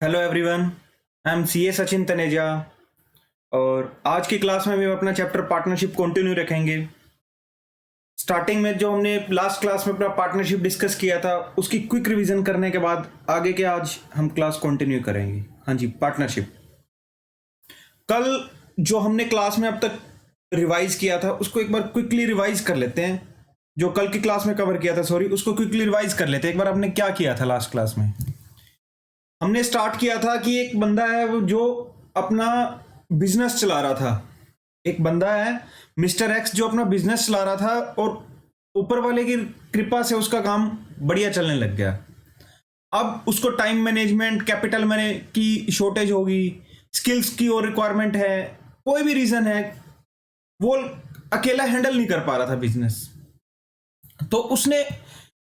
Hello everyone. I am C A Sachin Taneja और आज की क्लास में भी हम अपना चैप्टर पार्टनरशिप कंटिन्यू रखेंगे। स्टार्टिंग में जो हमने लास्ट क्लास में अपना पार्टनरशिप डिस्कस किया था उसकी क्विक रिवीजन करने के बाद आगे के आज हम क्लास कंटिन्यू करेंगे। हाँ जी, पार्टनरशिप। कल जो हमने क्लास में अब तक रिवाइज किया था उसको एक बार क्विकली रिवाइज कर लेते हैं। जो कल की क्लास में कवर किया था, सॉरी, उसको क्विकली रिवाइज कर लेते हैं। एक बार हमने क्या किया था लास्ट क्लास में। हमने स्टार्ट किया था कि एक बंदा है वो जो अपना बिजनेस चला रहा था। एक बंदा है मिस्टर एक्स जो अपना बिजनेस चला रहा था और ऊपर वाले की कृपा से उसका काम बढ़िया चलने लग गया। अब उसको टाइम मैनेजमेंट, कैपिटल मैने की शॉर्टेज होगी, स्किल्स की और रिक्वायरमेंट है, कोई भी रीजन है, वो अकेला हैंडल नहीं कर पा रहा था बिजनेस। तो उसने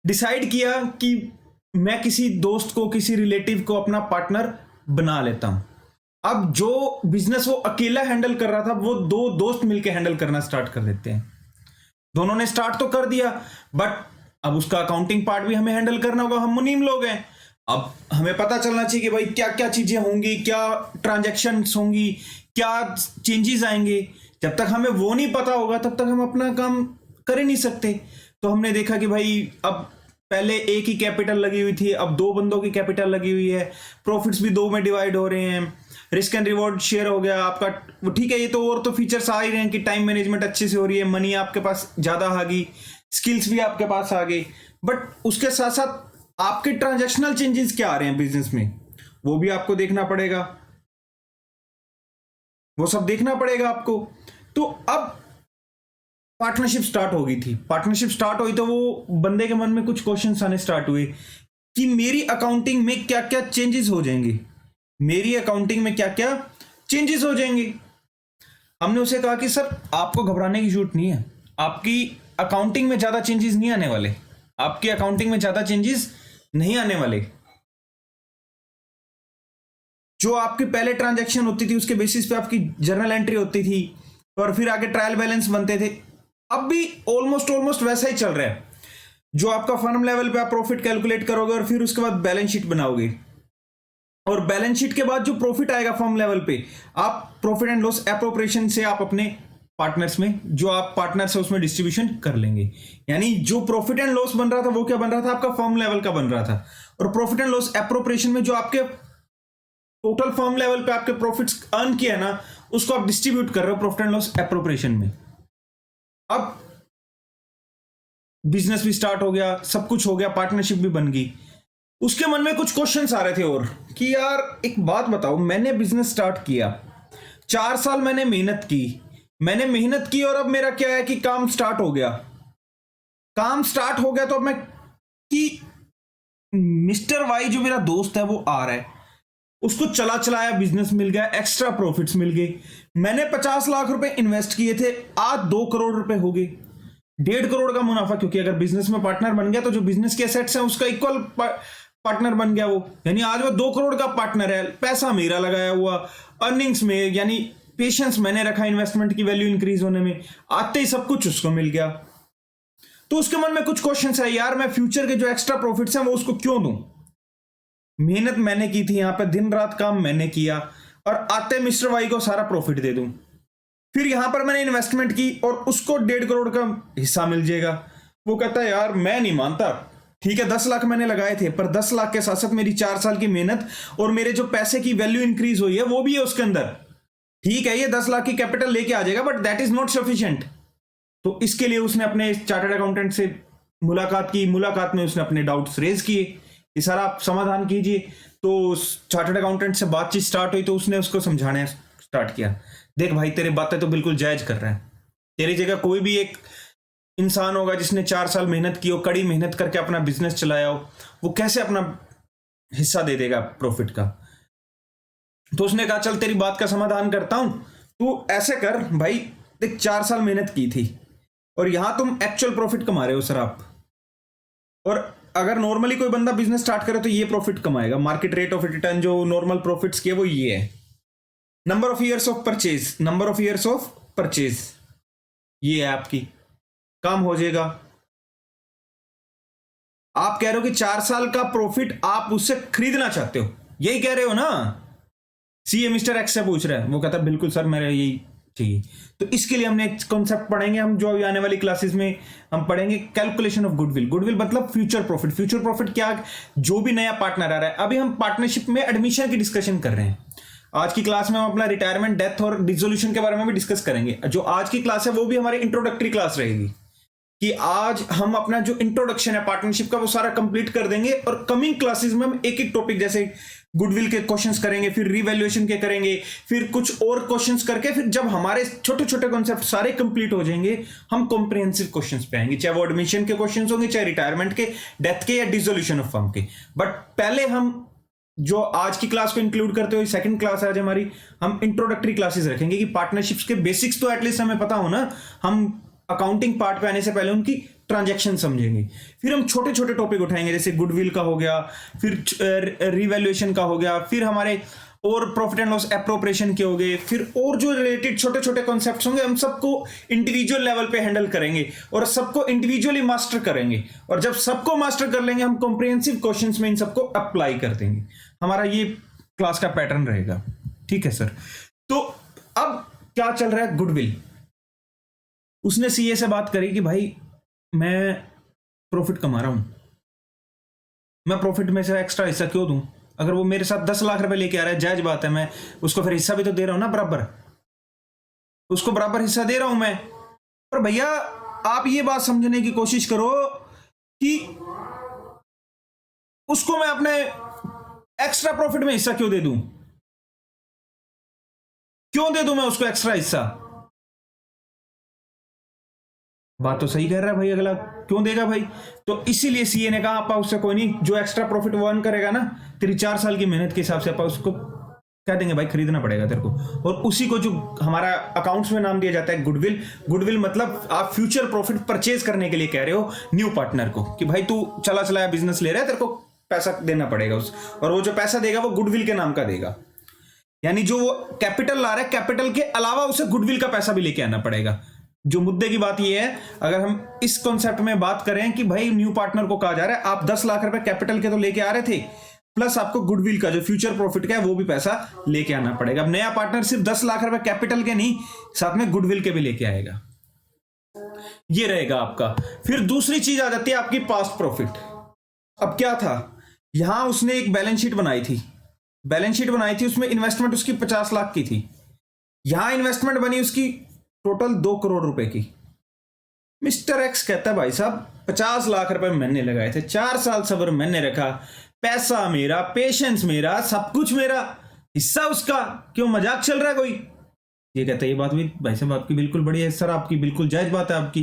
डिसाइड किया कि मैं किसी दोस्त को, किसी रिलेटिव को अपना पार्टनर बना लेता हूं। अब जो बिजनेस वो अकेला हैंडल कर रहा था वो दो दोस्त मिलकर हैंडल करना स्टार्ट कर देते हैं। दोनों ने स्टार्ट तो कर दिया, बट अब उसका अकाउंटिंग पार्ट भी हमें हैंडल करना होगा। हम मुनीम लोग हैं। अब हमें पता चलना चाहिए कि भाई क्या क्या चीजें होंगी, क्या ट्रांजैक्शन होंगी, क्या चेंजेस आएंगे। जब तक हमें वो नहीं पता होगा तब तक हम अपना काम कर ही नहीं सकते। तो हमने देखा कि भाई अब पहले एक ही कैपिटल लगी हुई थी, अब दो बंदों की कैपिटल लगी हुई है, प्रॉफिट्स भी दो में डिवाइड हो रहे हैं, रिस्क एंड रिवॉर्ड शेयर हो गया आपका। वो ठीक है, ये तो और तो फीचर्स आ ही रहे हैं कि टाइम मैनेजमेंट अच्छे से हो रही है, मनी आपके पास ज्यादा आ गई, स्किल्स भी आपके पास आ गई। बट उसके साथ साथ आपके ट्रांजेक्शनल चेंजेस क्या आ रहे हैं बिजनेस में, वो भी आपको देखना पड़ेगा। वो सब देखना पड़ेगा आपको। तो अब पार्टनरशिप स्टार्ट हो गई थी। पार्टनरशिप स्टार्ट हुई तो वो बंदे के मन में कुछ क्वेश्चंस आने स्टार्ट हुए कि मेरी अकाउंटिंग में क्या क्या चेंजेस हो जाएंगे, मेरी अकाउंटिंग में क्या क्या चेंजेस हो जाएंगे। हमने उसे कहा कि सर आपको घबराने की जरूरत नहीं है, आपकी अकाउंटिंग में ज्यादा चेंजेस नहीं आने वाले, आपकी अकाउंटिंग में ज्यादा चेंजेस नहीं आने वाले। जो आपकी पहले ट्रांजैक्शन होती थी उसके बेसिस पे आपकी जर्नल एंट्री होती थी और फिर आगे ट्रायल बैलेंस बनते थे, अब भी ऑलमोस्ट ऑलमोस्ट वैसा ही चल रहा है। जो आपका फर्म लेवल पे आप प्रॉफिट कैलकुलेट करोगे और फिर उसके बाद बैलेंस शीट बनाओगे, और बैलेंस शीट के बाद जो प्रॉफिट आएगा फर्म लेवल पे, आप प्रॉफिट एंड लॉस एप्रोप्रिएशन से आप अपने पार्टनर्स में, जो आप पार्टनर्स है उसमें डिस्ट्रीब्यूशन कर लेंगे। यानी जो प्रॉफिट एंड लॉस बन रहा था वो क्या बन रहा था, आपका फर्म लेवल का बन रहा था। और प्रॉफिट एंड लॉस एप्रोप्रिएशन में जो आपके टोटल फर्म लेवल पे आपके प्रॉफिट्स अर्न किया ना, उसको आप डिस्ट्रीब्यूट कर रहे हो प्रॉफिट एंड लॉस एप्रोप्रिएशन में। अब बिजनेस भी स्टार्ट हो गया, सब कुछ हो गया, पार्टनरशिप भी बन गई। उसके मन में कुछ क्वेश्चंस आ रहे थे और कि यार एक बात बताओ, मैंने बिजनेस स्टार्ट किया, 4 साल मैंने मेहनत की और अब मेरा क्या है कि काम स्टार्ट हो गया। काम स्टार्ट हो गया तो अब मैं कि मिस्टर वाई जो मेरा दोस्त है वो आ रहा है, उसको चला चलाया बिजनेस मिल गया, एक्स्ट्रा प्रॉफिट्स मिल गए। मैंने 50 लाख रुपए इन्वेस्ट किए थे, आज 2 करोड़ रुपए हो गए, 1.5 करोड़ का मुनाफा। क्योंकि अगर बिजनेस में पार्टनर बन गया तो जो बिजनेस के एसेट्स हैं उसका इक्वल पार्टनर बन गया वो। यानी आज वो 2 करोड़ का पार्टनर है, पैसा मेरा लगाया हुआ, अर्निंग्स में यानी पेशेंस मैंने रखा इन्वेस्टमेंट की वैल्यू इंक्रीज होने में, आते ही सब कुछ उसको मिल गया। तो उसके मन में कुछ क्वेश्चन है, यार मैं फ्यूचर के जो एक्स्ट्रा प्रॉफिट्स हैं वो उसको क्यों दूं। मेहनत मैंने की थी, यहां पे दिन रात काम मैंने किया, और आते मिस्टर वाई को सारा प्रॉफिट दे दूं। फिर यहां पर मैंने इन्वेस्टमेंट की और उसको 1.5 करोड़ का हिस्सा मिल जाएगा। वो कहता है यार मैं नहीं मानता, ठीक है 10 लाख मैंने लगाए थे, पर 10 लाख के साथ साथ मेरी 4 साल की मेहनत और मेरे जो पैसे की वैल्यू इंक्रीज हुई है वो भी है उसके अंदर। ठीक है, ये 10 लाख की कैपिटल लेके आ जाएगा, but that is not sufficient. तो इसके लिए उसने अपने चार्टर्ड अकाउंटेंट से मुलाकात की। मुलाकात में उसने अपने डाउट्स रेज किए कि सर आप समाधान कीजिए। तो चार्टर्ड अकाउंटेंट से बातचीत स्टार्ट हुई तो उसने उसको समझाने स्टार्ट किया, देख भाई तेरी बातें तो बिल्कुल जायज कर रहा है, तेरी जगह कोई भी एक इंसान होगा जिसने 4 साल मेहनत की हो, कड़ी मेहनत करके अपना बिजनेस चलाया हो, वो कैसे अपना हिस्सा दे देगा प्रॉफिट का। तो उसने कहा चल तेरी बात का समाधान करता हूं, तू ऐसे कर भाई, देख 4 साल मेहनत की थी और यहां तुम एक्चुअल प्रॉफिट कमा रहे हो सर आप, और अगर नॉर्मली कोई बंदा बिजनेस स्टार्ट करे तो ये प्रॉफिट कमाएगा, मार्केट रेट ऑफ रिटर्न जो नॉर्मल प्रॉफिट्स के वो ये है। Number of years of purchase, number of years of purchase ये है आपकी, काम हो जाएगा। आप कह रहे हो कि 4 साल का प्रॉफिट आप उससे खरीदना चाहते हो, यही कह रहे हो ना? सीए मिस्टर एक्स से पूछ रहा है, वो कहता है बिल्कुल सर मेरा यही चाहिए। तो इसके लिए हमने एक कॉन्सेप्ट पढ़ेंगे, हम जो आने वाली क्लासेस में हम पढ़ेंगे, कैलकुलेशन ऑफ गुडविल। गुडविल मतलब फ्यूचर प्रॉफिट। फ्यूचर प्रॉफिट क्या, जो भी नया पार्टनर आ रहा है, अभी हम पार्टनरशिप में एडमिशन की डिस्कशन कर रहे हैं। आज की क्लास में हम अपना रिटायरमेंट, डेथ और डिसोल्यूशन के बारे में भी डिस्कस करेंगे। जो आज की क्लास है वो भी हमारी इंट्रोडक्टरी क्लास रहेगी, कि आज हम अपना जो इंट्रोडक्शन है पार्टनरशिप का वो सारा कंप्लीट कर देंगे, और कमिंग क्लासेस में हम एक एक टॉपिक जैसे गुडविल के क्वेश्चंस करेंगे, फिर रिवैल्यूएशन के करेंगे, फिर कुछ और क्वेश्चंस करके, फिर जब हमारे छोटे छोटे कॉन्सेप्ट सारे कंप्लीट हो जाएंगे, हम कॉम्प्रिहेंसिव क्वेश्चंस पे आएंगे, चाहे वो एडमिशन के क्वेश्चंस होंगे, चाहे रिटायरमेंट के, डेथ के, या डिसोल्यूशन ऑफ फर्म के। बट पहले हम जो आज की क्लास को इंक्लूड करते हुए सेकंड क्लास आज हमारी, हम इंट्रोडक्टरी क्लासेस रखेंगे कि पार्टनरशिप्स के बेसिक्स तो एटलीस्ट हमें पता हो ना। हम अकाउंटिंग पार्ट पे आने से पहले उनकी ट्रांजैक्शन समझेंगे, फिर हम छोटे छोटे टॉपिक उठाएंगे, जैसे गुडविल का हो गया, फिर रिवैल्यूएशन का हो गया, फिर हमारे और प्रॉफिट एंड लॉस एप्रोप्रिएशन के हो गए, फिर और जो रिलेटेड छोटे छोटे कॉन्सेप्ट्स होंगे, हम सबको इंडिविजुअल लेवल पे हैंडल करेंगे और सबको इंडिविजुअली मास्टर करेंगे। और जब सबको मास्टर कर लेंगे, हम कॉम्प्रिहेंसिव क्वेश्चंस में इन सबको अप्लाई कर देंगे। हमारा ये क्लास का पैटर्न रहेगा, ठीक है सर? तो अब क्या चल रहा है, गुडविल। उसने सीए से बात करी कि भाई मैं प्रॉफिट कमा रहा हूं, मैं प्रॉफिट में से एक्स्ट्रा हिस्सा क्यों दूं? अगर वो मेरे साथ 10 लाख रुपए लेके आ रहा है, जायज बात है, मैं उसको फिर हिस्सा भी तो दे रहा हूं ना, बराबर उसको बराबर हिस्सा दे रहा हूं मैं। पर भैया आप ये बात समझने की कोशिश करो कि उसको मैं अपने एक्स्ट्रा प्रॉफिट में हिस्सा क्यों दे दूं? क्यों दे दूं मैं उसको एक्स्ट्रा हिस्सा? बात तो सही कह रहा है भाई अगला, क्यों देगा भाई? तो इसीलिए सीए ने कहा आपा उससे कोई नहीं, जो एक्स्ट्रा प्रॉफिट वो अर्न करेगा ना तेरी 4 साल की मेहनत के हिसाब से, आपा उसको कह देंगे भाई खरीदना पड़ेगा तेरे को। और उसी को जो हमारा अकाउंट्स में नाम दिया जाता है गुडविल। गुडविल मतलब आप फ्यूचर प्रॉफिट परचेज करने के लिए कह रहे हो न्यू पार्टनर को कि भाई तू चला चलाया बिजनेस ले रहा है, तेरे को पैसा देना पड़ेगा उस, और वो जो पैसा देगा वो गुडविल के नाम का देगा। यानी जो वो कैपिटल ला रहा है, कैपिटल के अलावा उसे गुडविल का पैसा भी लेके आना पड़ेगा। जो मुद्दे की बात यह है, अगर हम इस कॉन्सेप्ट में बात करें कि भाई न्यू पार्टनर को कहा जा रहा है आप 10 लाख रुपए कैपिटल के तो लेके आ रहे थे, प्लस आपको गुडविल का जो फ्यूचर प्रॉफिट का है वो भी पैसा लेके आना पड़ेगा। अब नया पार्टनर सिर्फ 10 लाख रुपए कैपिटल के नहीं, साथ में गुडविल के भी लेके आएगा। ये रहेगा आपका। फिर दूसरी चीज आ जाती है आपकी पास्ट प्रॉफिट। अब क्या था, यहां उसने एक बैलेंस शीट बनाई थी, उसमें इन्वेस्टमेंट उसकी 50 लाख की थी। यहां इन्वेस्टमेंट बनी उसकी टोटल 2 करोड़ रुपए की। मिस्टर एक्स कहता है भाई साहब 50 लाख रुपए मैंने लगाए थे, 4 साल सब्र मैंने रखा, पैसा मेरा, पेशेंस मेरा, सब कुछ मेरा, हिस्सा उसका, क्यों मजाक चल रहा है कोई? ये कहता है ये बात भी भाई साहब आपकी बिल्कुल बढ़िया है सर, आपकी बिल्कुल जायज बात है, आपकी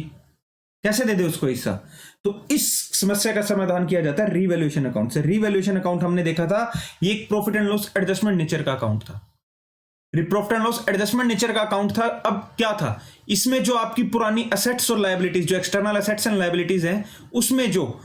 कैसे दे दे उसको हिस्सा? तो इस समस्या का समाधान किया जाता है रिवैल्यूएशन अकाउंट से। रिवैल्यूएशन अकाउंट हमने देखा था, ये एक profit and loss adjustment nature का अकाउंट था, profit and loss adjustment nature का अकाउंट था। अब क्या था, इसमें जो आपकी पुरानी एसेट्स और लायबिलिटीज, जो एक्सटर्नल एसेट्स एंड लायबिलिटीज हैं, उसमें जो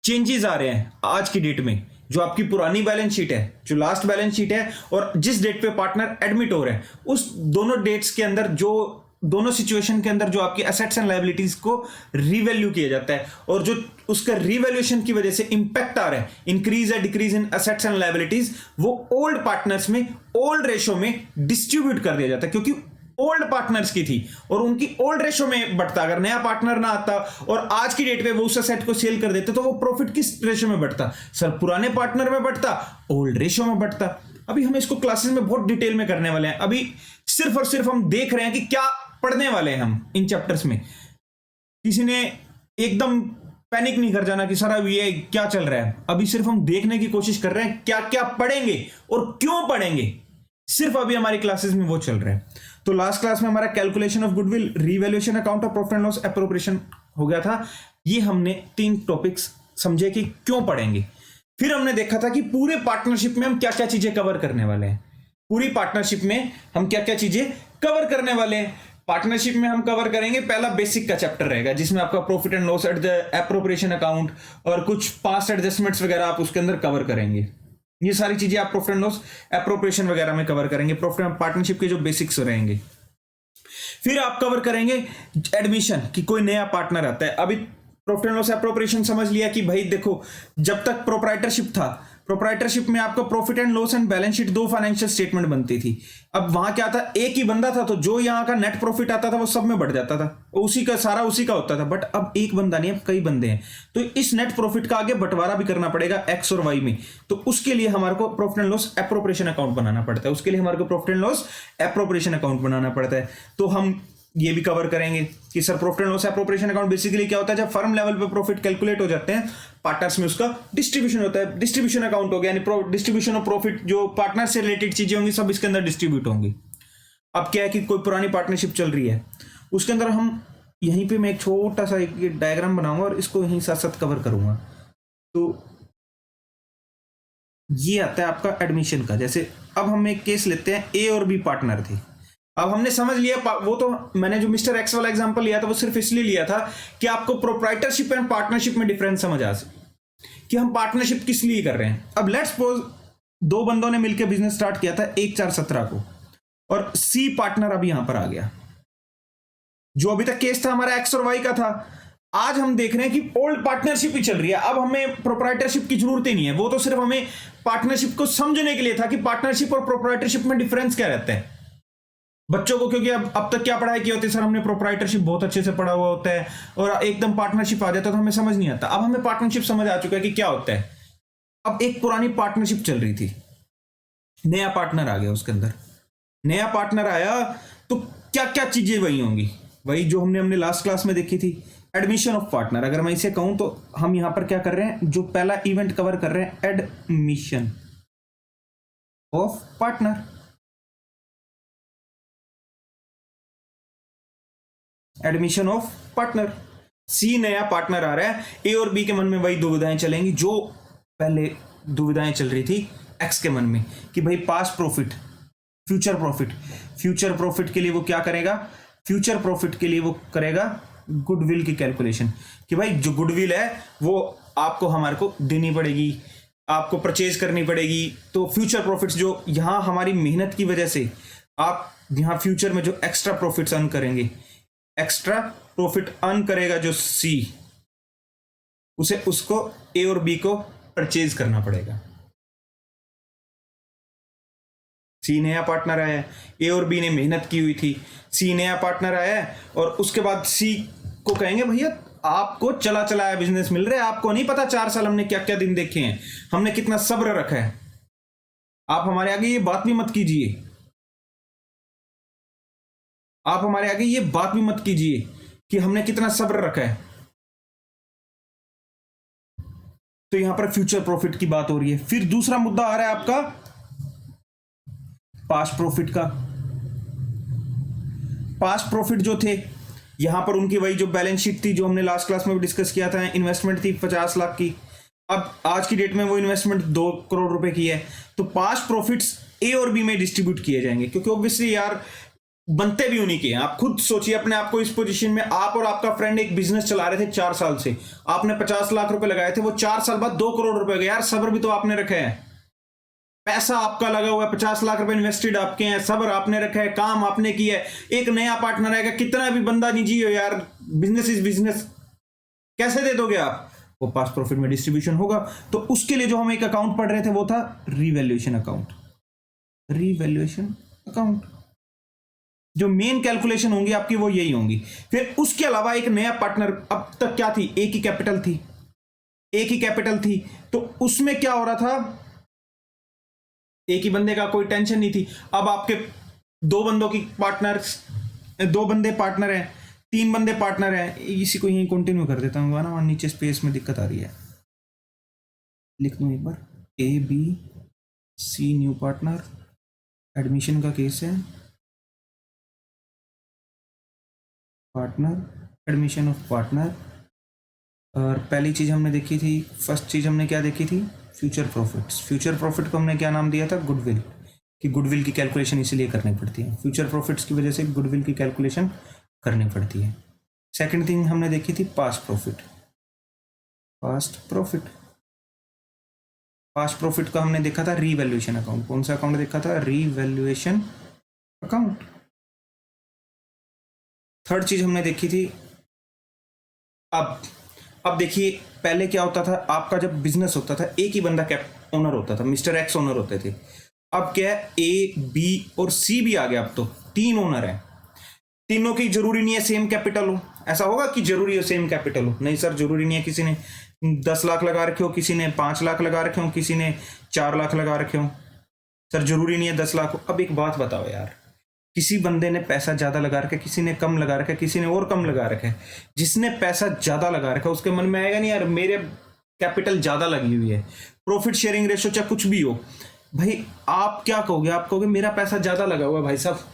चेंजेस आ रहे हैं आज की डेट में, जो आपकी पुरानी बैलेंस शीट है, जो लास्ट बैलेंस शीट है, और जिस डेट पे पार्टनर एडमिट हो रहे हैं, उस दोनों डेट्स के अंदर, जो दोनों सिचुएशन के अंदर जो आपकी एसेट्स एंड लायबिलिटीज को रिवैल्यू किया जाता है, और जो उसका रिवैल्यूएशन की वजह से इंपैक्ट आ रहा है, इंक्रीज या decrease in assets and liabilities, वो ओल्ड पार्टनर्स में ओल्ड रेशो में डिस्ट्रीब्यूट कर दिया जाता है, क्योंकि ओल्ड पार्टनर्स की थी और उनकी ओल्ड रेशो में बढ़ता। अगर नया पार्टनर ना आता और आज की डेट पे वो उस एसेट को सेल कर देते तो वो प्रॉफिट किस रेशो में बढ़ता? सर पुराने पार्टनर में बढ़ता, ओल्ड रेशो में बढ़ता। अभी हम इसको क्लासेस में बहुत डिटेल में करने वाले हैं। अभी सिर्फ और सिर्फ हम देख रहे हैं कि क्या पढ़ने वाले हैं हम इन चैप्टर्स में। किसी ने एकदम पैनिक नहीं कर जाना कि सर अब ये क्या चल रहा है। अभी सिर्फ हम देखने की कोशिश कर रहे हैं क्या क्या पढ़ेंगे और क्यों पढ़ेंगे, सिर्फ अभी हमारी क्लासेस में वो चल रहा है। तो लास्ट क्लास में हमारा calculation of goodwill, revaluation account और प्रॉफिट एंड लॉस एप्रोप्रिएशन हो गया था। ये हमने 3 टॉपिक्स समझे कि क्यों पढ़ेंगे। फिर हमने देखा था कि पूरे पार्टनरशिप में हम क्या क्या चीजें कवर करने वाले हैं। पूरी पार्टनरशिप में हम क्या क्या चीजें कवर करने वाले हैं। पार्टनरशिप में हम कवर करेंगे, पहला बेसिक का चैप्टर रहेगा जिसमें आपका profit and loss appropriation account और कुछ पास्ट एडजस्टमेंट्स वगैरह आप उसके अंदर कवर करेंगे। ये सारी चीजें आप प्रॉफिट एंड लॉस एप्रोप्रिएशन वगैरह में कवर करेंगे, प्रॉफिट पार्टनरशिप के जो बेसिक्स रहेंगे। फिर आप कवर करेंगे एडमिशन, कि कोई नया पार्टनर आता है। अभी प्रॉफिट एंड लॉस एप्रोप्रिएशन समझ लिया कि भाई देखो, जब तक प्रोप्राइटरशिप था प्रोप्राइटरशिप में आपका profit and loss and balance sheet, 2 financial statement बनती थी। अब वहां क्या था, एक ही बंदा था, तो जो यहाँ का नेट प्रॉफिट आता था वो सब में बढ़ जाता था, उसी का सारा उसी का होता था। बट अब एक बंदा नहीं, अब कई बंदे हैं, तो इस नेट प्रॉफिट का आगे बंटवारा भी करना पड़ेगा एक्स और वाई में। तो उसके लिए हमारे को profit and loss appropriation account बनाना पड़ता है, उसके लिए हमारे को profit and loss appropriation account बनाना पड़ता है। तो हम ये भी कवर करेंगे कि sir profit and loss appropriation account basically क्या होता है, जब फर्म लेवल पे प्रॉफिट कैलकुलेट हो जाते हैं, पार्टनर्स में उसका डिस्ट्रीब्यूशन होता है, डिस्ट्रीब्यूशन अकाउंट हो गया, यानी डिस्ट्रीब्यूशन ऑफ प्रॉफिट, जो पार्टनर से रिलेटेड चीजें होंगी सब इसके अंदर डिस्ट्रीब्यूट होंगी। अब क्या है कि कोई पुरानी पार्टनरशिप चल रही है, उसके अंदर हम यहीं पे मैं एक छोटा सा एक डायग्राम बनाऊंगा और इसको यहीं साथ साथ कवर करूंगा। तो ये आता है आपका एडमिशन का। जैसे अब हम एक केस लेते हैं, ए और बी पार्टनर थे। अब हमने समझ लिया, वो तो मैंने जो मिस्टर एक्स वाला एग्जांपल लिया था वो सिर्फ इसलिए लिया था कि आपको प्रोप्राइटरशिप एंड पार्टनरशिप में डिफरेंस समझ आ सके कि हम पार्टनरशिप किस लिए कर रहे हैं। अब लेट्स सपोज 2 बंदों ने मिलकर बिजनेस स्टार्ट किया था 1/4/17 को, और सी पार्टनर अभी यहां पर आ गया। जो अभी तक केस था हमारा एक्स और वाई का था, आज हम देख रहे हैं कि ओल्ड पार्टनरशिप ही चल रही है। अब हमें प्रोप्राइटरशिप की जरूरत ही नहीं है, वो तो सिर्फ हमें पार्टनरशिप को समझने के लिए था कि पार्टनरशिप और प्रोप्राइटरशिप में डिफरेंस क्या रहता है बच्चों को। क्योंकि अब तक क्या पढ़ाई की होती है सर, हमने प्रोप्राइटरशिप बहुत अच्छे से पढ़ा हुआ होता है, और एकदम पार्टनरशिप आ जाता है तो हमें समझ नहीं आता। अब हमें पार्टनरशिप समझ आ चुका है कि क्या होता है। अब एक पुरानी पार्टनरशिप चल रही थी, नया पार्टनर आ गया, उसके अंदर नया पार्टनर आया तो क्या क्या चीजें वही होंगी, वही जो हमने लास्ट क्लास में देखी थी, एडमिशन ऑफ पार्टनर। अगर मैं इसे कहूं तो हम यहां पर क्या कर रहे हैं, जो पहला इवेंट कवर कर रहे हैं, admission of partner. Admission of partner, see नया पार्टनर आ रहा है, ए और बी के मन में वही दुविधाएं चलेंगी जो पहले दुविधाएं चल रही थी एक्स के मन में कि भाई past profit, future profit. Future profit के लिए वो क्या करेगा, फ्यूचर प्रॉफिट के लिए वो करेगा गुडविल की कैलकुलेशन, कि भाई जो गुडविल है वो आपको हमारे को देनी पड़ेगी, आपको परचेज करनी पड़ेगी। तो फ्यूचर प्रॉफिट्स जो यहां हमारी मेहनत की वजह से आप यहां फ्यूचर में जो एक्स्ट्रा प्रॉफिट्स अर्न करेंगे, एक्स्ट्रा प्रॉफिट अर्न करेगा जो सी, उसे उसको ए और बी को परचेज करना पड़ेगा। सी नया पार्टनर आया है, ए और बी ने मेहनत की हुई थी, सी नया पार्टनर आया है, और उसके बाद सी को कहेंगे भैया आपको चला चलाया बिजनेस मिल रहा है, आपको नहीं पता 4 साल हमने क्या क्या दिन देखे हैं, हमने कितना सब्र रखा है, आप हमारे आगे ये बात भी मत कीजिए, आप हमारे आगे ये बात भी मत कीजिए कि हमने कितना सब्र रखा है। तो यहां पर फ्यूचर प्रॉफिट की बात हो रही है। फिर दूसरा मुद्दा आ रहा है आपका पास्ट प्रॉफिट का। पास्ट प्रॉफिट जो थे यहां पर उनकी वही जो बैलेंस शीट थी जो हमने लास्ट क्लास में भी डिस्कस किया था, इन्वेस्टमेंट थी 50 लाख की, अब आज की डेट में वो इन्वेस्टमेंट 2 करोड़ रुपए की है। तो पास्ट प्रॉफिट्स ए और बी में डिस्ट्रीब्यूट किए जाएंगे, क्योंकि ऑब्वियसली यार बनते भी उन्हीं के हैं। आप खुद सोचिए अपने आप को इस पोजीशन में, आप और आपका फ्रेंड एक बिजनेस चला रहे थे 4 साल से, आपने 50 लाख रुपए लगाए थे, वो 4 साल बाद 2 करोड़ रुपए गए। यार सब्र भी तो आपने रखा है, पैसा आपका लगा हुआ है, 50 लाख रुपए इन्वेस्टेड आपके हैं, सब्र आपने रखा है, काम आपने किया है। एक नया पार्टनर आएगा, कितना भी बंदा निजी हो यार, बिजनेस इज बिजनेस, कैसे दे दोगे आप, वो पास्ट प्रॉफिट में डिस्ट्रीब्यूशन होगा। तो उसके लिए जो हम एक अकाउंट पढ़ रहे थे वो था रीवैल्यूएशन अकाउंट। रीवैल्यूएशन अकाउंट जो मेन कैलकुलेशन होंगी आपकी वो यही होंगी। फिर उसके अलावा एक नया पार्टनर, अब तक क्या थी, एक ही कैपिटल थी, एक ही कैपिटल थी, तो उसमें क्या हो रहा था, एक ही बंदे का कोई टेंशन नहीं थी। अब आपके 2 बंदों की पार्टनर, 2 बंदे पार्टनर हैं, 3 बंदे पार्टनर हैं, इसी को यहीं कंटिन्यू कर देता हूँ ना, नीचे स्पेस में दिक्कत आ रही है, लिख दूं एक बार, A B C new partner, admission का केस है, पार्टनर, एडमिशन ऑफ पार्टनर। और पहली चीज हमने देखी थी, फर्स्ट चीज हमने क्या देखी थी, फ्यूचर प्रॉफिट्स। फ्यूचर प्रॉफिट को हमने क्या नाम दिया था, गुडविल, कि गुडविल की कैलकुलेशन इसीलिए करनी पड़ती है, फ्यूचर प्रॉफिट्स की वजह से गुडविल की कैलकुलेशन करनी पड़ती है। सेकंड थिंग हमने देखी थी past profit. Past profit, past profit का हमने देखा था रीवैल्यूएशन अकाउंट। कौन सा अकाउंट देखा था, रीवैल्यूएशन अकाउंट। थर्ड चीज हमने देखी थी, अब देखिए पहले क्या होता था, आपका जब बिजनेस होता था एक ही बंदा ओनर होता था, मिस्टर एक्स ओनर होते थे। अब क्या है, ए बी और सी भी आ गया, अब तो 3 ओनर है। तीनों की जरूरी नहीं है सेम कैपिटल हो। ऐसा होगा कि जरूरी हो सेम कैपिटल हो? नहीं सर, जरूरी नहीं है। किसी ने 10 लाख लगा रखे हो, किसी ने 5 लाख लगा रखे हो, किसी ने 4 लाख लगा रखे हो। सर जरूरी नहीं है 10 लाख हो। अब एक बात बताओ यार, किसी बंदे ने पैसा ज्यादा लगा रखा है, किसी ने कम लगा रखा है, किसी ने और कम लगा रखा है। जिसने पैसा ज्यादा लगा रखा है उसके मन में आएगा नहीं यार मेरे कैपिटल ज्यादा लगी हुई है, प्रॉफिट शेयरिंग रेशो चाहे कुछ भी हो। भाई आप क्या कहोगे? आप कहोगे मेरा पैसा ज्यादा लगा हुआ है भाई साहब,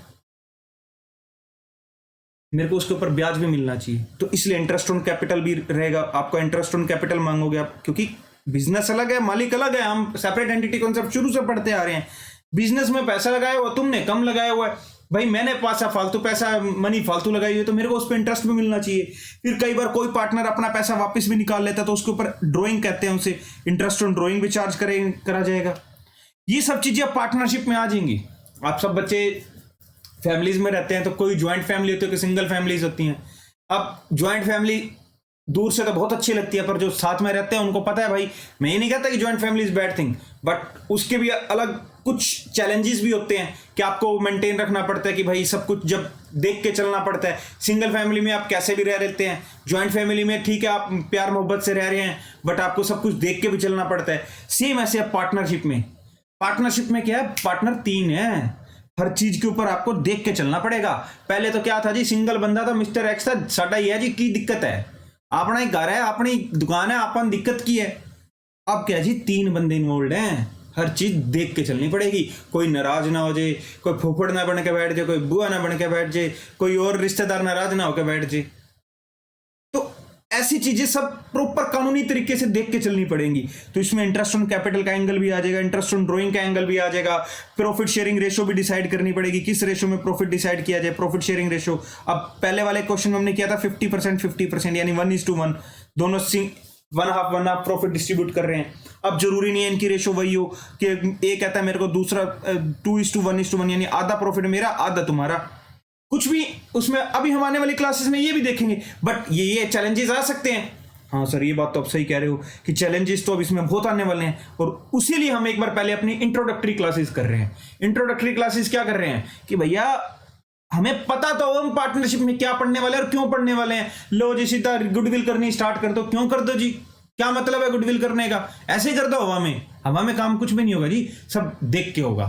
मेरे को उसके ऊपर ब्याज भी मिलना चाहिए। तो इसलिए इंटरेस्ट ऑन कैपिटल भी रहेगा, आपका इंटरेस्ट ऑन कैपिटल मांगोगे आप, क्योंकि बिजनेस अलग है, मालिक अलग है। हम सेपरेट एंटिटी कॉन्सेप्ट शुरू से पढ़ते आ रहे हैं। बिजनेस में पैसा लगाया हुआ, तुमने कम लगाया हुआ है, भाई मैंने पैसा फालतू, पैसा मनी फालतू लगाई हुई है, तो मेरे को उस पर इंटरेस्ट भी मिलना चाहिए। फिर कई बार कोई पार्टनर अपना पैसा वापस भी निकाल लेता है, तो उसके ऊपर ड्रॉइंग कहते हैं, उसे इंटरेस्ट ऑन ड्रॉइंग भी चार्ज करा जाएगा। ये सब चीजें अब पार्टनरशिप में आ जाएंगी। आप सब बच्चे फैमिलीज में रहते हैं, तो कोई ज्वाइंट फैमिली होती है, कोई सिंगल फैमिलीज होती हैं। अब ज्वाइंट फैमिली दूर से तो बहुत अच्छी लगती है, पर जो साथ में रहते हैं उनको पता है भाई, मैं ये नहीं कहता कि joint family is bad thing, but उसके भी अलग कुछ चैलेंजेस भी होते हैं कि आपको मेंटेन रखना पड़ता है, कि भाई सब कुछ जब देख के चलना पड़ता है। सिंगल फैमिली में आप कैसे भी रह लेते हैं, ज्वाइंट फैमिली में ठीक है आप प्यार मोहब्बत से रह रहे हैं, बट आपको सब कुछ देख के भी चलना पड़ता है। सेम ऐसे अब पार्टनरशिप में क्या है, पार्टनर 3 है, हर चीज के ऊपर आपको देख के चलना पड़ेगा। पहले तो क्या था जी, सिंगल बंदा था, मिस्टर एक्स था, साडा ही है जी, की दिक्कत है, अपना ही घर है, अपनी दुकान है, अपन दिक्कत की है। अब क्या जी, 3 बंदे इन्वॉल्व हैं, हर चीज देख के चलनी पड़ेगी। कोई नाराज ना हो जाए, कोई फूफड़ ना बन के बैठ जाए, कोई बुआ ना बन के बैठ जाए, कोई और रिश्तेदार नाराज ना होकर बैठ जाए। तो ऐसी चीजें सब प्रॉपर कानूनी तरीके से देख के चलनी पड़ेंगी। तो इसमें इंटरेस्ट ऑन कैपिटल का एंगल भी आ जाएगा, इंटरेस्ट ऑन ड्रॉइंग का एंगल भी आ जाएगा, प्रॉफिट शेयरिंग रेशो भी डिसाइड करनी पड़ेगी, किस रेशो में प्रॉफिट डिसाइड किया जाए, प्रॉफिट शेयरिंग रेशो। अब पहले वाले क्वेश्चन में हमने किया था 50% 50%, यानी 1:1, दोनों 1/2 प्रॉफिट डिस्ट्रीब्यूट कर रहे हैं। अब जरूरी नहीं है इनकी रेशो वही हो कि एक कहता है मेरे को, दूसरा 2:1:1, यानी आधा प्रॉफिट मेरा आधा तुम्हारा, कुछ भी उसमें। अभी हम आने वाली क्लासेस में ये भी देखेंगे, बट ये चैलेंजेस आ सकते हैं। हाँ सर, ये बात तो आप सही कह रहे हो कि चैलेंजेस तो अब इसमें बहुत आने वाले हैं, और उसीलिए हम एक बार पहले अपनी इंट्रोडक्टरी क्लासेस कर रहे हैं। इंट्रोडक्टरी क्लासेस क्या कर रहे हैं कि भैया हमें पता तो हम पार्टनरशिप में क्या पढ़ने वाले हैं और क्यों पढ़ने वाले हैं। लो जी, सीधा गुडविल करनी स्टार्ट कर दो। क्यों कर दो जी, क्या मतलब है गुडविल करने का? ऐसे ही कर दो, हवा में काम कुछ भी नहीं होगा जी, सब देख के होगा।